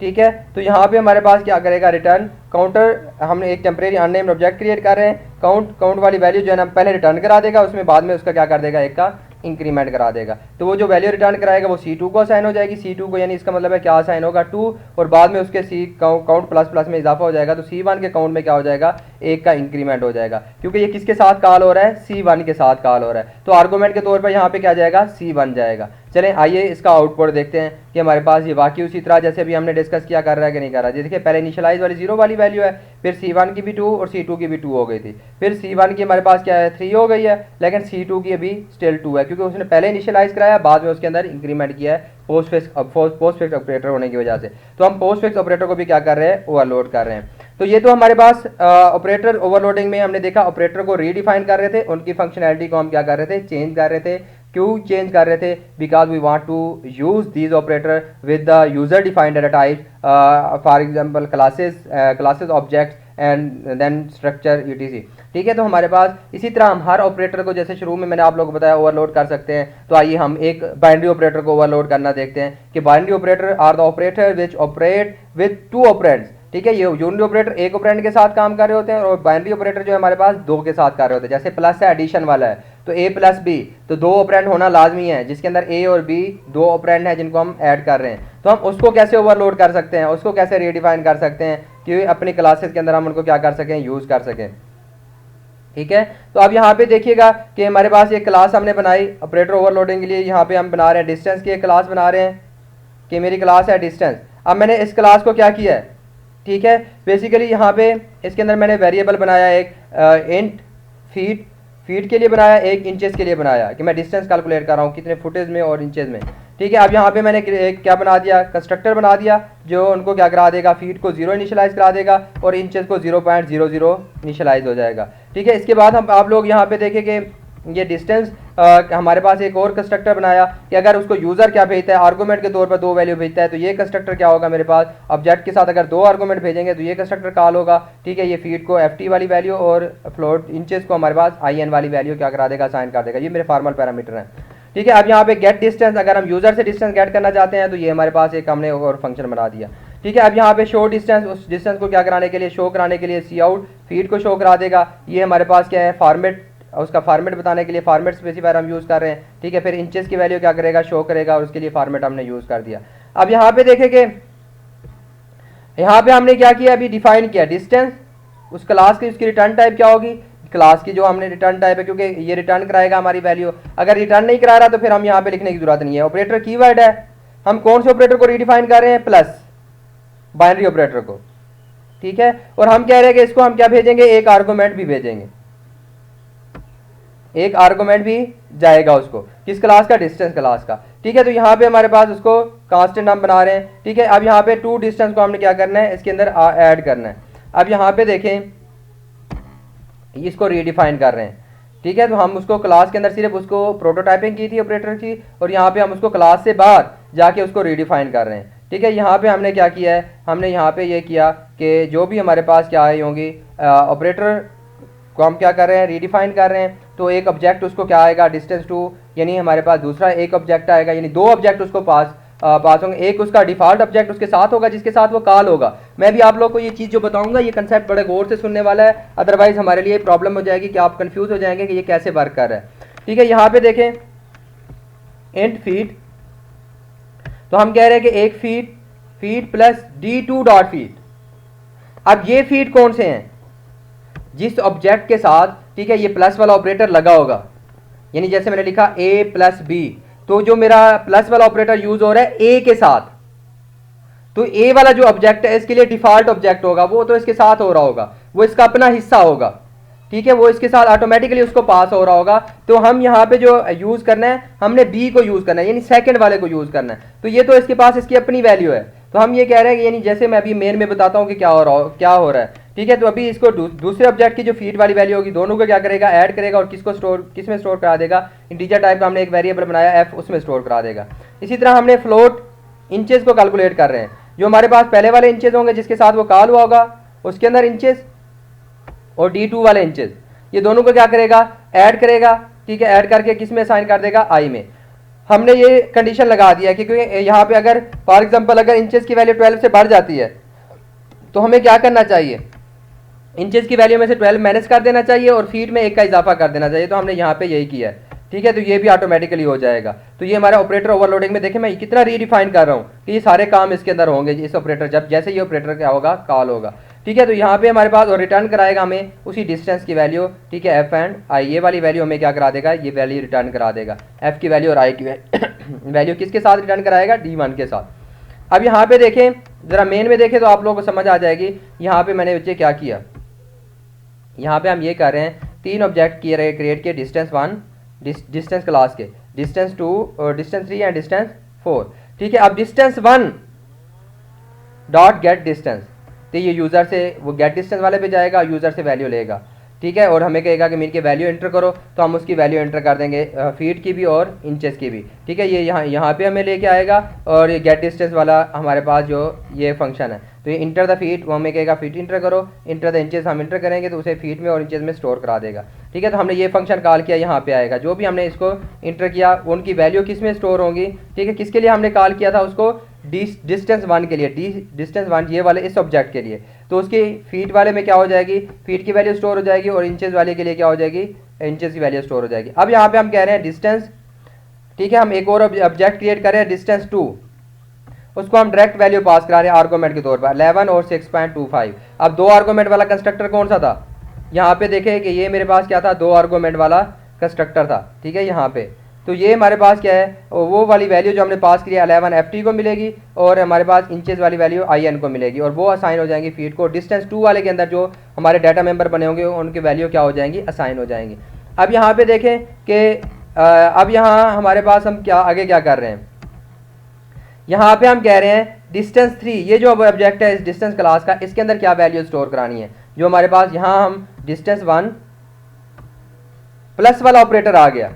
Speaker 1: ठीक है, तो यहाँ पे हमारे पास क्या करेगा, रिटर्न काउंटर, हमने एक टेम्परेरी अननेम्ड ऑब्जेक्ट क्रिएट कर रहे हैं, काउंट वाली वैल्यू जो है ना पहले रिटर्न करा देगा, उसमें बाद में उसका क्या कर देगा, एक का इंक्रीमेंट करा देगा। तो वो जो वैल्यू रिटर्न कराएगा वो C2 को असाइन हो जाएगी, C2 को, यानी इसका मतलब है क्या असाइन होगा, 2, और बाद में उसके काउंट प्लस प्लस में इजाफा हो जाएगा, तो C1 के काउंट में क्या हो जाएगा, एक का इंक्रीमेंट हो जाएगा, क्योंकि ये किसके साथ कॉल हो रहा है, C1 के साथ कॉल हो रहा है। तो आर्गूमेंट के तौर पर यहाँ पे क्या जाएगा, C1 जाएगा। चलें आइए इसका आउटपुट देखते हैं कि हमारे पास ये वाकई उसी तरह जैसे अभी हमने डिस्कस किया कर रहा है कि नहीं कर रहा है। देखिए पहले इनिशियलाइज वाली 0 वाली वैल्यू है, फिर C1 की भी 2 और C2 की भी 2 हो गई थी, फिर C1 की हमारे पास क्या है, 3 हो गई है, लेकिन C2 की अभी स्टिल 2 है, क्योंकि उसने पहले इनिशियलाइज कराया, बाद में उसके अंदर इंक्रीमेंट किया है पोस्टफिक्स ऑपरेटर होने की वजह से। तो हम पोस्टफिक्स ऑपरेटर को भी क्या कर रहे हैं, ओवरलोड कर रहे हैं। तो ये तो हमारे पास ऑपरेटर ओवरलोडिंग में हमने देखा ऑपरेटर को रीडिफाइन कर रहे थे, उनकी फंक्शनैलिटी को हम क्या कर रहे थे, चेंज कर रहे थे। क्यों चेंज कर रहे थे, because we want to use these operator with the user defined data type, for example classes objects and then structure etc. ठीक है, तो हमारे पास इसी तरह हम हर ऑपरेटर को, जैसे शुरू में मैंने आप लोगों को बताया, ओवरलोड कर सकते हैं। तो आइए हम एक बाइनरी ऑपरेटर को ओवरलोड करना देखते हैं कि binary operator are the operator which operate with 2 operands. ठीक है, ये यूनिटी ऑपरेटर एक ऑपरेंड के साथ काम कर रहे होते हैं और बाइनरी ऑपरेटर जो है हमारे पास 2 के साथ कर रहे होते हैं। जैसे प्लस है, एडिशन वाला है, तो A प्लस B, तो 2 ऑपरेंड होना लाजमी है, जिसके अंदर A और B 2 ऑपरेंड है जिनको हम ऐड कर रहे हैं। तो हम उसको कैसे ओवरलोड कर सकते हैं, उसको कैसे रीडिफाइन कर सकते हैं कि अपनी क्लासेस के अंदर हम उनको क्या कर सकें, यूज कर सकें। ठीक है, तो अब यहाँ पे देखिएगा कि हमारे पास एक क्लास हमने बनाई ऑपरेटर ओवरलोडिंग के लिए। यहाँ पे हम बना रहे हैं डिस्टेंस की एक क्लास बना रहे हैं कि मेरी क्लास है डिस्टेंस। अब मैंने इस क्लास को क्या किया है, ठीक है, बेसिकली यहाँ पे इसके अंदर मैंने वेरिएबल बनाया, एक इंट फीट के लिए बनाया, एक इंचेस के लिए बनाया कि मैं डिस्टेंस कैलकुलेट कर रहा हूँ कितने फुटेज में और इंचेस में। ठीक है, अब यहाँ पे मैंने एक क्या बना दिया, कंस्ट्रक्टर बना दिया जो उनको क्या करा देगा, फीट को 0 इनिशियलाइज करा देगा और इंचेस को 0.00 इनिशियलाइज हो जाएगा। ठीक है, इसके बाद हम आप लोग यहाँ पे देखें कि ये डिस्टेंस हमारे पास एक और कंस्ट्रक्टर बनाया कि अगर उसको यूज़र क्या भेजता है, आर्गूमेंट के तौर पर 2 वैल्यू भेजता है, तो ये कंस्ट्रक्टर क्या होगा मेरे पास, ऑब्जेक्ट के साथ अगर 2 आर्गूमेंट भेजेंगे तो ये कंस्ट्रक्टर कॉल होगा। ठीक है, ये फीट को FT वाली वैल्यू और फ्लोट इंचेस को हमारे पास IN वाली वैल्यू क्या करा देगा, साइन कर देगा। ये मेरे फॉर्मल पैरामीटर हैं। ठीक है, अब यहाँ पे गेट डिस्टेंस, अगर हम यूज़र से डिस्टेंस गेट करना चाहते हैं तो ये हमारे पास एक हमने और फंक्शन बना दिया। ठीक है, अब यहाँ पे शो डिस्टेंस, उस डिस्टेंस को क्या कराने के लिए, शो कराने के लिए सी आउट फीट को शो करा देगा। ये हमारे पास क्या है, फॉर्मेट, उसका फॉर्मेट बताने के लिए फॉर्मेट स्पेसिफायर हम यूज़ कर रहे हैं। ठीक है, फिर इंचेस की वैल्यू क्या करेगा, शो करेगा और उसके लिए फॉर्मेट हमने यूज़ कर दिया। अब यहाँ पे देखें कि यहाँ पे हमने क्या किया, अभी डिफाइन किया डिस्टेंस, उस क्लास की उसकी रिटर्न टाइप क्या होगी, क्लास की जो हमने रिटर्न टाइप है, क्योंकि ये रिटर्न कराएगा हमारी वैल्यू। अगर रिटर्न नहीं करा रहा तो फिर हम यहाँ पे लिखने की जरूरत नहीं है। ऑपरेटर कीवर्ड है, हम कौन से ऑपरेटर को रिडिफाइन कर रहे हैं, प्लस बाइनरी ऑपरेटर को। ठीक है, और हम कह रहे हैं कि इसको हम क्या भेजेंगे, एक आर्गूमेंट भी भेजेंगे, एक आर्गूमेंट भी जाएगा उसको, किस क्लास का, डिस्टेंस क्लास का। ठीक है, तो यहाँ पे हमारे पास उसको कांस्टेंट हम बना रहे हैं। ठीक है, अब यहाँ पे 2 डिस्टेंस को हमने क्या करना है, इसके अंदर ऐड करना है। अब यहाँ पे देखें इसको रीडिफाइन कर रहे हैं। ठीक है, तो हम उसको क्लास के अंदर सिर्फ उसको प्रोटोटाइपिंग की थी ऑपरेटर की, और यहाँ पे हम उसको क्लास से बाहर जाके उसको रीडिफाइन कर रहे हैं। ठीक है, यहाँ पे हमने क्या किया है, हमने यहाँ पे ये किया कि जो भी हमारे पास क्या आई होंगी ऑपरेटर को हम क्या कर रहे हैं, रीडिफाइन कर रहे हैं। तो एक ऑब्जेक्ट उसको क्या आएगा, डिस्टेंस 2, यानी हमारे पास दूसरा एक ऑब्जेक्ट आएगा, यानी 2 ऑब्जेक्ट उसको पास होंगे। एक उसका डिफॉल्ट ऑब्जेक्ट उसके साथ होगा जिसके साथ वो कॉल होगा। मैं भी आप लोग को ये चीज़ जो बताऊंगा, ये कंसेप्ट बड़े गौर से सुनने वाला है, अदरवाइज हमारे लिए प्रॉब्लम हो जाएगी कि आप कंफ्यूज हो जाएंगे कि ये कैसे वर्क कर रहा है। ठीक है, यहाँ पे देखें इंट फीट, तो हम कह रहे हैं कि एक feet plus D2 dot feet. अब ये फीट कौन से हैं, जिस ऑब्जेक्ट के साथ, ठीक है, ये प्लस वाला ऑपरेटर लगा होगा, यानी जैसे मैंने लिखा A प्लस B, तो जो मेरा प्लस वाला ऑपरेटर यूज हो रहा है A के साथ, तो A वाला जो ऑब्जेक्ट है इसके लिए डिफॉल्ट ऑब्जेक्ट होगा, वो तो इसके साथ हो रहा होगा, वो इसका अपना हिस्सा होगा। ठीक है, वो इसके साथ ऑटोमेटिकली उसको पास हो रहा होगा। तो हम यहाँ पे जो यूज करना है, हमने B को यूज करना है, यानी सेकंड वाले को यूज करना है। तो ये तो इसके पास इसकी अपनी वैल्यू है, तो हम ये कह रहे हैं कि यानी जैसे मैं अभी मेन में बताता हूँ कि क्या हो रहा है। ठीक है। तो अभी इसको दूसरे ऑब्जेक्ट की जो फीट वाली वैल्यू होगी दोनों को क्या करेगा, ऐड करेगा और किस में स्टोर करा देगा, इंटीजर टाइप का हमने एक वेरिएबल बनाया एफ, उसमें स्टोर करा देगा। इसी तरह हमने फ्लोट इंचेस को कैलकुलेट कर रहे हैं। जो हमारे पास पहले वाले इंचेस होंगे जिसके साथ वो कॉल हुआ होगा उसके अंदर इंचेस, और D2 वाले इंचेस, ये दोनों को क्या करेगा, ऐड करेगा। ठीक है, ऐड करके किस में असाइन कर देगा, आई में। हमने ये कंडीशन लगा दिया कि क्योंकि यहाँ पे अगर फॉर एग्जांपल अगर इंचेस की वैल्यू 12 से बढ़ जाती है तो हमें क्या करना चाहिए, इंचेस की वैल्यू में से 12 माइनस कर देना चाहिए और फीट में 1 का इजाफा कर देना चाहिए। तो हमने यहाँ पे यही किया है। ठीक है, तो ये भी ऑटोमेटिकली हो जाएगा। तो ये हमारा ऑपरेटर ओवरलोडिंग में देखें मैं कितना रीडिफाइन कर रहा हूँ कि ये सारे काम इसके अंदर होंगे इस ऑपरेटर, जब जैसे ये ऑपरेटर क्या होगा, कॉल होगा। ठीक है, तो यहाँ पे हमारे पास और रिटर्न कराएगा हमें उसी डिस्टेंस की वैल्यू। ठीक है, एफ एंड आई, ये वाली वैल्यू हमें क्या करा देगा, ये वैल्यू रिटर्न करा देगा, एफ की वैल्यू और आई की वैल्यू किसके साथ रिटर्न कराएगा, D1 के साथ। अब यहाँ पे देखें, जरा मेन में देखें तो आप लोगों को समझ आ जाएगी। यहाँ पे मैंने बच्चे क्या किया, यहाँ पे हम ये कर रहे हैं, 3 ऑब्जेक्ट किए क्रिएट किए, डिस्टेंस 1 डिस्टेंस क्लास के, डिस्टेंस 2 और डिस्टेंस 3 एंड डिस्टेंस 4। ठीक है, अब डिस्टेंस 1 डॉट गेट डिस्टेंस, तो ये यूज़र से वो गेट डिस्टेंस वाले पे जाएगा, यूज़र से वैल्यू लेगा। ठीक है, और हमें कहेगा कि मीन की वैल्यू एंटर करो, तो हम उसकी वैल्यू एंटर कर देंगे, फीट की भी और इंचेस की भी। ठीक है, ये यहाँ पे हमें लेके आएगा और ये गेट डिस्टेंस वाला हमारे पास जो ये फंक्शन है, तो ये इंटर द फीट, वो हमें कहेगा फीट इंटर करो, इंटर द इंचेस हम इंटर करेंगे तो उसे फीट में और इंचेस में स्टोर करा देगा। ठीक है, तो हमने ये फंक्शन कॉल किया, यहाँ पे आएगा जो भी हमने इसको इंटर किया उनकी वैल्यू किस में स्टोर होंगी। ठीक है, किसके लिए हमने कॉल किया था उसको, डिस्टेंस 1 के लिए, डिस्टेंस 1 ये वाले इस ऑब्जेक्ट के लिए, तो उसकी फीट वाले में क्या हो जाएगी, फीट की वैल्यू स्टोर हो जाएगी और इंचेस वाले के लिए क्या हो जाएगी, इंचेस की वैल्यू स्टोर हो जाएगी। अब यहाँ पे हम कह रहे हैं डिस्टेंस, ठीक है, हम एक और ऑब्जेक्ट क्रिएट कर रहे हैं डिस्टेंस 2, उसको हम डायरेक्ट वैल्यू पास करा रहे हैं आर्गुमेंट के तौर पर 11 और 6.25। अब 2 आर्गुमेंट वाला कंस्ट्रक्टर कौन सा था, यहाँ पे देखें कि ये मेरे पास क्या था, 2 आर्गुमेंट वाला कंस्ट्रक्टर था। ठीक है, यहाँ पे तो ये हमारे पास क्या है, वो वाली वैल्यू जो हमने पास किया 11 FT को मिलेगी और हमारे पास इंचेस वाली वैल्यू IN को मिलेगी, और वो असाइन हो जाएंगी फीट को। डिस्टेंस 2 वाले के अंदर जो हमारे डाटा मेंबर बने होंगे उनकी वैल्यू क्या हो जाएंगी, असाइन हो जाएंगी। अब यहाँ पे देखें कि अब यहाँ हमारे पास हम क्या आगे क्या कर रहे हैं, यहाँ पे हम कह रहे हैं डिस्टेंस 3, ये जो ऑब्जेक्ट है इस डिस्टेंस क्लास का, इसके अंदर क्या वैल्यू स्टोर करानी है। जो हमारे पास यहाँ हम डिस्टेंस 1 प्लस वाला ऑपरेटर आ गया,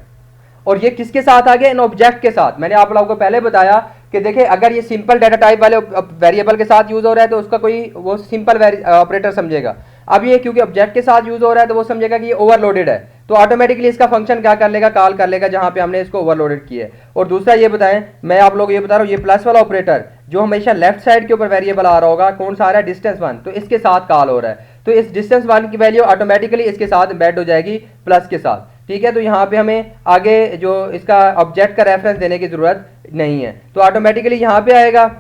Speaker 1: और ये किसके साथ आ गया, इन ऑब्जेक्ट के साथ। मैंने आप लोगों को पहले बताया कि देखिए अगर ये सिंपल डाटा टाइप वाले वेरिएबल के साथ यूज हो रहा है तो उसका कोई वो सिंपल ऑपरेटर समझेगा। अब ये क्योंकि ऑब्जेक्ट के साथ यूज हो रहा है तो वो समझेगा कि ये ओवरलोडेड है, तो ऑटोमेटिकली इसका फंक्शन क्या कर लेगा, कॉल कर लेगा जहां पे हमने इसको ओवरलोडेड किया है। और दूसरा ये बताएं, मैं आप लोग ये बता रहा हूँ, ये प्लस वाला ऑपरेटर जो हमेशा लेफ्ट साइड के ऊपर वेरिएबल आ रहा होगा, कौन सा आ रहा है, डिस्टेंस 1, तो इसके साथ कॉल हो रहा है, तो इस डिस्टेंस 1 की वैल्यू ऑटोमेटिकली इसके साथ एम्बेड हो जाएगी प्लस के साथ। ठीक है, तो यहाँ पे हमें आगे जो इसका ऑब्जेक्ट का रेफरेंस देने की जरूरत नहीं है, तो ऑटोमेटिकली यहाँ पे आएगा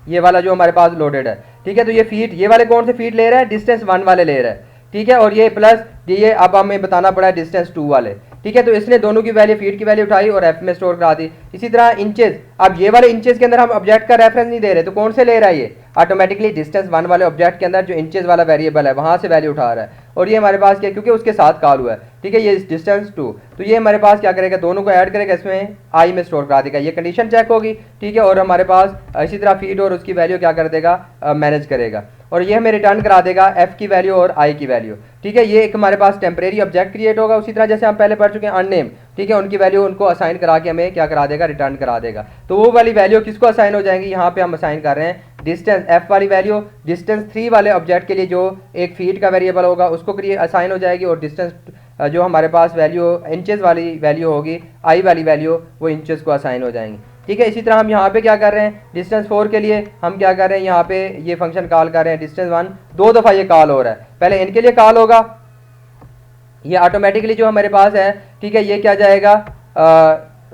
Speaker 1: ये वाला जो हमारे पास लोडेड है। ठीक है, तो ये फीट, ये वाले कौन से फीट ले रहा है, डिस्टेंस 1 वाले ले रहा है। ठीक है, और ये प्लस ये अब हमें बताना पड़ा है डिस्टेंस 2 वाले। ठीक है, तो इसने दोनों की वैल्यू फीट की वैल्यू उठाई और एफ में स्टोर करा दी। इसी तरह इंचेस, अब ये वाले इंचेस के अंदर हम ऑब्जेक्ट का रेफरेंस नहीं दे रहे, तो कौन से ले रहा है, ये ऑटोमेटिकली डिस्टेंस 1 वाले ऑब्जेक्ट के अंदर जो इंचेस वाला वेरिएबल है वहां से वैल्यू उठा रहा है, और ये हमारे पास क्या, क्योंकि उसके साथ कॉल हुआ है। ठीक है, ये डिस्टेंस 2, तो ये हमारे पास क्या करेगा, दोनों को ऐड करेगा, इसमें आई में स्टोर करा देगा, ये कंडीशन चेक होगी। ठीक है, और हमारे पास इसी तरह फीट और उसकी वैल्यू क्या कर देगा, मैनेज करेगा, और ये हमें रिटर्न करा देगा एफ की वैल्यू और आई की वैल्यू। ठीक है, ये एक हमारे पास टेम्परेरी ऑब्जेक्ट क्रिएट होगा, उसी तरह जैसे हम पहले पढ़ चुके हैं अननेम। ठीक है, उनकी वैल्यू उनको असाइन करा के हमें क्या करा देगा, रिटर्न करा देगा। तो वो वाली वैल्यू किसको असाइन हो जाएंगी, यहाँ पे हम असाइन कर रहे हैं डिस्टेंस एफ वाली वैल्यू डिस्टेंस 3 वाले ऑब्जेक्ट के लिए जो एक फीट का वेरिएबल होगा उसको असाइन हो जाएगी, और डिस्टेंस जो हमारे पास वैल्यू इंचेस वाली वैल्यू होगी, आई वाली वैल्यू, वो इंचेस को असाइन हो जाएंगी। ठीक है, इसी तरह हम यहाँ पे क्या कर रहे हैं, डिस्टेंस 4 के लिए हम क्या कर रहे हैं, यहाँ पे ये फंक्शन कॉल कर रहे हैं डिस्टेंस 1, 2 दफ़ा ये कॉल हो रहा है, पहले इनके लिए कॉल होगा, ये ऑटोमेटिकली जो हमारे पास है। ठीक है, ये क्या जाएगा,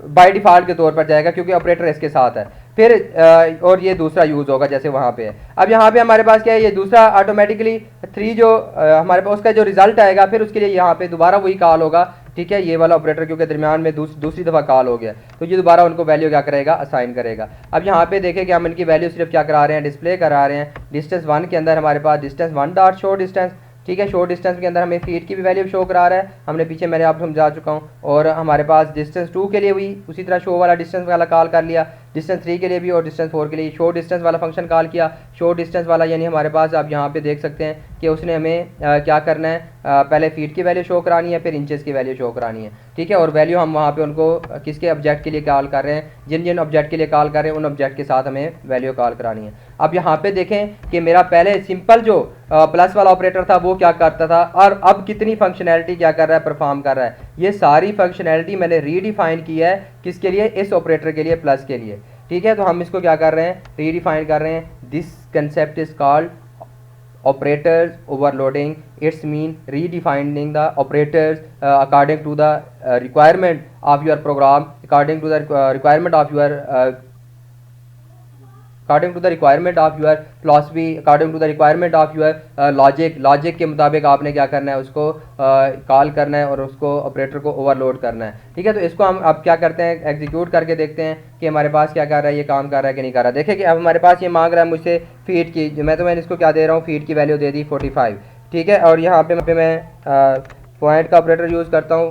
Speaker 1: बाय डिफ़ॉल्ट के तौर पर जाएगा क्योंकि ऑपरेटर इसके साथ है, फिर और ये दूसरा यूज़ होगा जैसे वहाँ पे है। अब यहाँ पे हमारे पास क्या है, ये दूसरा ऑटोमेटिकली 3 जो हमारे पास उसका जो रिजल्ट आएगा, फिर उसके लिए यहाँ पे दोबारा वही कॉल होगा। ठीक है, ये वाला ऑपरेटर क्योंकि दरमियान में दूसरी दफ़ा कॉल हो गया, तो ये दोबारा उनको वैल्यू क्या करेगा, असाइन करेगा। अब यहाँ पे देखें कि हम इनकी वैल्यू सिर्फ क्या करा रहे हैं, डिस्प्ले करा रहे हैं। डिस्टेंस 1 के अंदर हमारे पास डिस्टेंस 1 डॉट शो डिस्टेंस, ठीक है, शो डिस्टेंस के अंदर हमें फीट की भी वैल्यू शो करा रहा है, हमने पीछे मैंने आपको समझा चुका हूँ। और हमारे पास डिस्टेंस 2 के लिए भी उसी तरह शो वाला डिस्टेंस वाला कॉल कर लिया। डिस्टेंस 3 के लिए भी और डिस्टेंस 4 के लिए। शो डिस्टेंस वाला फंक्शन कॉल किया। शो डिस्टेंस वाला यानी हमारे पास आप यहाँ पे देख सकते हैं कि उसने हमें क्या करना है, पहले फीट की वैल्यू शो करानी है, फिर इंचेस की वैल्यू शो करानी है, ठीक है। और वैल्यू हम वहाँ पे उनको किसके ऑब्जेक्ट के लिए कॉल कर रहे हैं, जिन जिन ऑब्जेक्ट के लिए कॉल कर रहे हैं उन ऑब्जेक्ट के साथ हमें वैल्यू कॉल करानी है। अब यहाँ पे देखें कि मेरा पहले सिंपल जो प्लस वाला ऑपरेटर था वो क्या करता था, और अब कितनी फंक्शनैलिटी क्या कर रहा है, परफॉर्म कर रहा है। ये सारी फंक्शनैलिटी मैंने रीडिफाइन किया है, किसके लिए, इस ऑपरेटर के लिए, प्लस के लिए, ठीक है। तो हम इसको क्या कर रहे हैं, रीडिफाइन कर रहे हैं। This concept is called operators overloading. It's mean redefining the operators according to the requirement of your program, according to the requirement of your according to the requirement of your philosophy, according to the requirement of your logic के मुताबिक आपने क्या करना है, उसको कॉल करना है और उसको ऑपरेटर को ओवरलोड करना है, ठीक है। तो इसको हम अब क्या करते हैं, एग्जीक्यूट करके देखते हैं कि हमारे पास क्या कर रहा है, ये काम कर रहा है कि नहीं कर रहा। देखिए कि अब हमारे पास ये मांग रहा है मुझसे फीट की, मैंने इसको क्या दे रहा हूँ, फीट की वैल्यू दे दी 45, ठीक है। और यहाँ पे मैं पॉइंट का ऑपरेटर यूज़ करता हूँ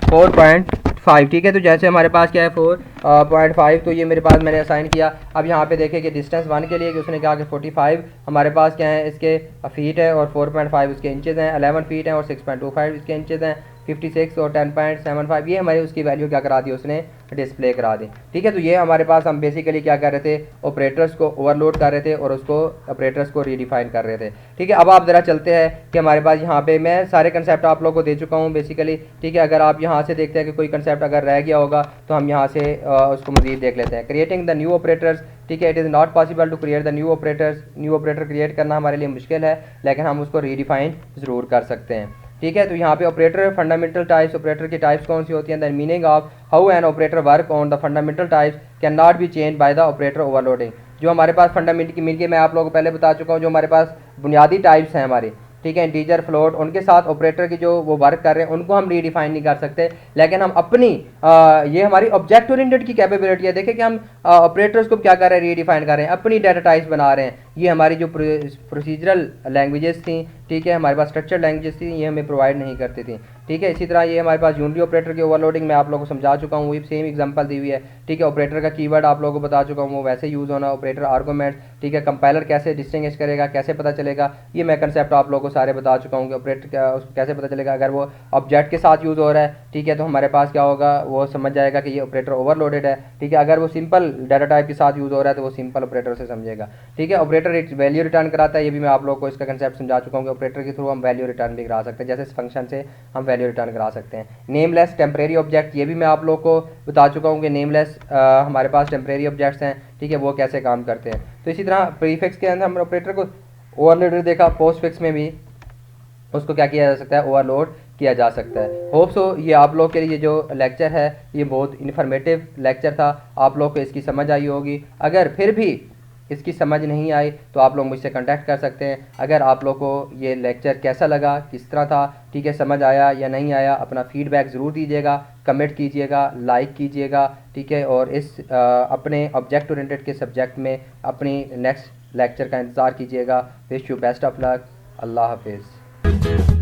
Speaker 1: 4.5, ठीक है। तो जैसे हमारे पास क्या है 4.5, तो ये मेरे पास मैंने असाइन किया। अब यहाँ पे देखें कि डिस्टेंस 1 के लिए कि उसने कहा कि 45 हमारे पास क्या है, इसके फीट है और 4.5 उसके इंचेस हैं, 11 फीट हैं और 6.25 इसके इंचेस हैं, 56 और 10.75 ये हमारी उसकी वैल्यू क्या करा दी, उसने डिस्प्ले करा दी, ठीक है। तो ये हमारे पास हम बेसिकली क्या कर रहे थे, ऑपरेटर्स को ओवरलोड कर रहे थे और उसको ऑपरेटर्स को रीडिफाइन कर रहे थे, ठीक है। अब आप ज़रा चलते हैं कि हमारे पास यहाँ पे मैं सारे कंसेप्ट आप लोगों को दे चुका हूँ बेसिकली, ठीक है। अगर आप यहाँ से देखते हैं कि कोई कंसेप्ट अगर रह गया होगा तो हम यहाँ से उसको मज़ीद देख लेते हैं। क्रिएटिंग द न्यू ऑपरेटर्स, ठीक है। It is not possible to create the new operators, new operator create करना हमारे लिए मुश्किल है, लेकिन हम उसको रीडिफाइन ज़रूर कर सकते हैं, ठीक है। तो यहाँ पे ऑपरेटर फंडामेंटल टाइप्स, ऑपरेटर की टाइप्स कौन सी होती हैं, the meaning of how an operator work on the fundamental types can not be change by the operator overloading. जो हमारे पास फंडामेंटल की मीनिंग मैं आप लोगों को पहले बता चुका हूँ, जो हमारे पास बुनियादी टाइप्स हैं हमारे, ठीक है, इंटीजर फ्लोट, उनके साथ ऑपरेटर की जो वो वर्क कर रहे हैं उनको हम रीडिफाइन नहीं कर सकते, लेकिन हम अपनी ये हमारी ऑब्जेक्ट ओरिएंटेड की कैपेबिलिटी है। देखें कि हम ऑपरेटर्स को क्या कर रहे हैं, रीडिफाइन कर रहे हैं, अपनी डाटा टाइप्स बना रहे हैं। ये हमारी जो प्रोसीजरल लैंग्वेजेस थी, ठीक है, हमारे पास स्ट्रक्चर्ड लैंग्वेजेस थी, ये हमें प्रोवाइड नहीं करती थी, ठीक है। इसी तरह ये हमारे पास यूनिटी ऑपरेटर की ओवरलोडिंग मैं आप लोगों को समझा चुका हूँ, वही सेम एग्जांपल दी हुई है, ठीक है। ऑपरेटर का कीवर्ड आप लोगों को बता चुका हूँ, वो वैसे यूज़ होना, ऑपरेटर आर्गूमेंट, ठीक है। कंपाइलर कैसे डिस्टिंग्विश करेगा, कैसे पता चलेगा, ये मैं कंसेप्ट आप लोगों को सारे बता चुका हूँ कि ऑपरेटर क्या, उसको कैसे पता चलेगा। अगर वो ऑब्जेक्ट के साथ यूज़ हो रहा है, ठीक है, तो हमारे पास क्या होगा, वो समझ जाएगा कि ये ऑपरेटर ओवरलोडेड है, ठीक है। अगर वो सिंपल डाटा टाइप के साथ यूज़ हो रहा है तो वो सिंपल ऑपरेटर से समझेगा, ठीक है। ऑपरेटर एक वैल्यू रिटर्न कराता है, ये भी मैं आप लोगों को इसका कंसेप्ट समझा चुका हूँ कि ऑपरेटर के थ्रू हम वैल्यू रिटर्न भी करा सकते हैं, जैसे इस फंक्शन से हम वैल्यू रिटर्न करा सकते हैं। नेमलेस टेम्परेरी ऑब्जेक्ट, ये भी मैं आप लोगों को बता चुका हूँ कि नेमलेस हमारे पास टेम्परेरी ऑब्जेक्ट्स हैं, ठीक है, वो कैसे काम करते हैं। तो इसी तरह प्रीफिक्स के अंदर हम ऑपरेटर को ओवरलोड देखा, पोस्टफिक्स में भी उसको क्या किया जा सकता है, ओवरलोड किया जा सकता है। होप सो ये आप लोग के लिए जो लेक्चर है ये बहुत इन्फॉर्मेटिव लेक्चर था, आप लोग को इसकी समझ आई होगी। अगर फिर भी इसकी समझ नहीं आई तो आप लोग मुझसे कांटेक्ट कर सकते हैं। अगर आप लोग को ये लेक्चर कैसा लगा, किस तरह था, ठीक है, समझ आया या नहीं आया, अपना फीडबैक ज़रूर दीजिएगा, कमेंट कीजिएगा, लाइक कीजिएगा, ठीक है। और इस अपने ऑब्जेक्ट ओरिएंटेड के सब्जेक्ट में अपनी नेक्स्ट लेक्चर का इंतज़ार कीजिएगा। Wish you best of luck. अल्लाह हाफिज़।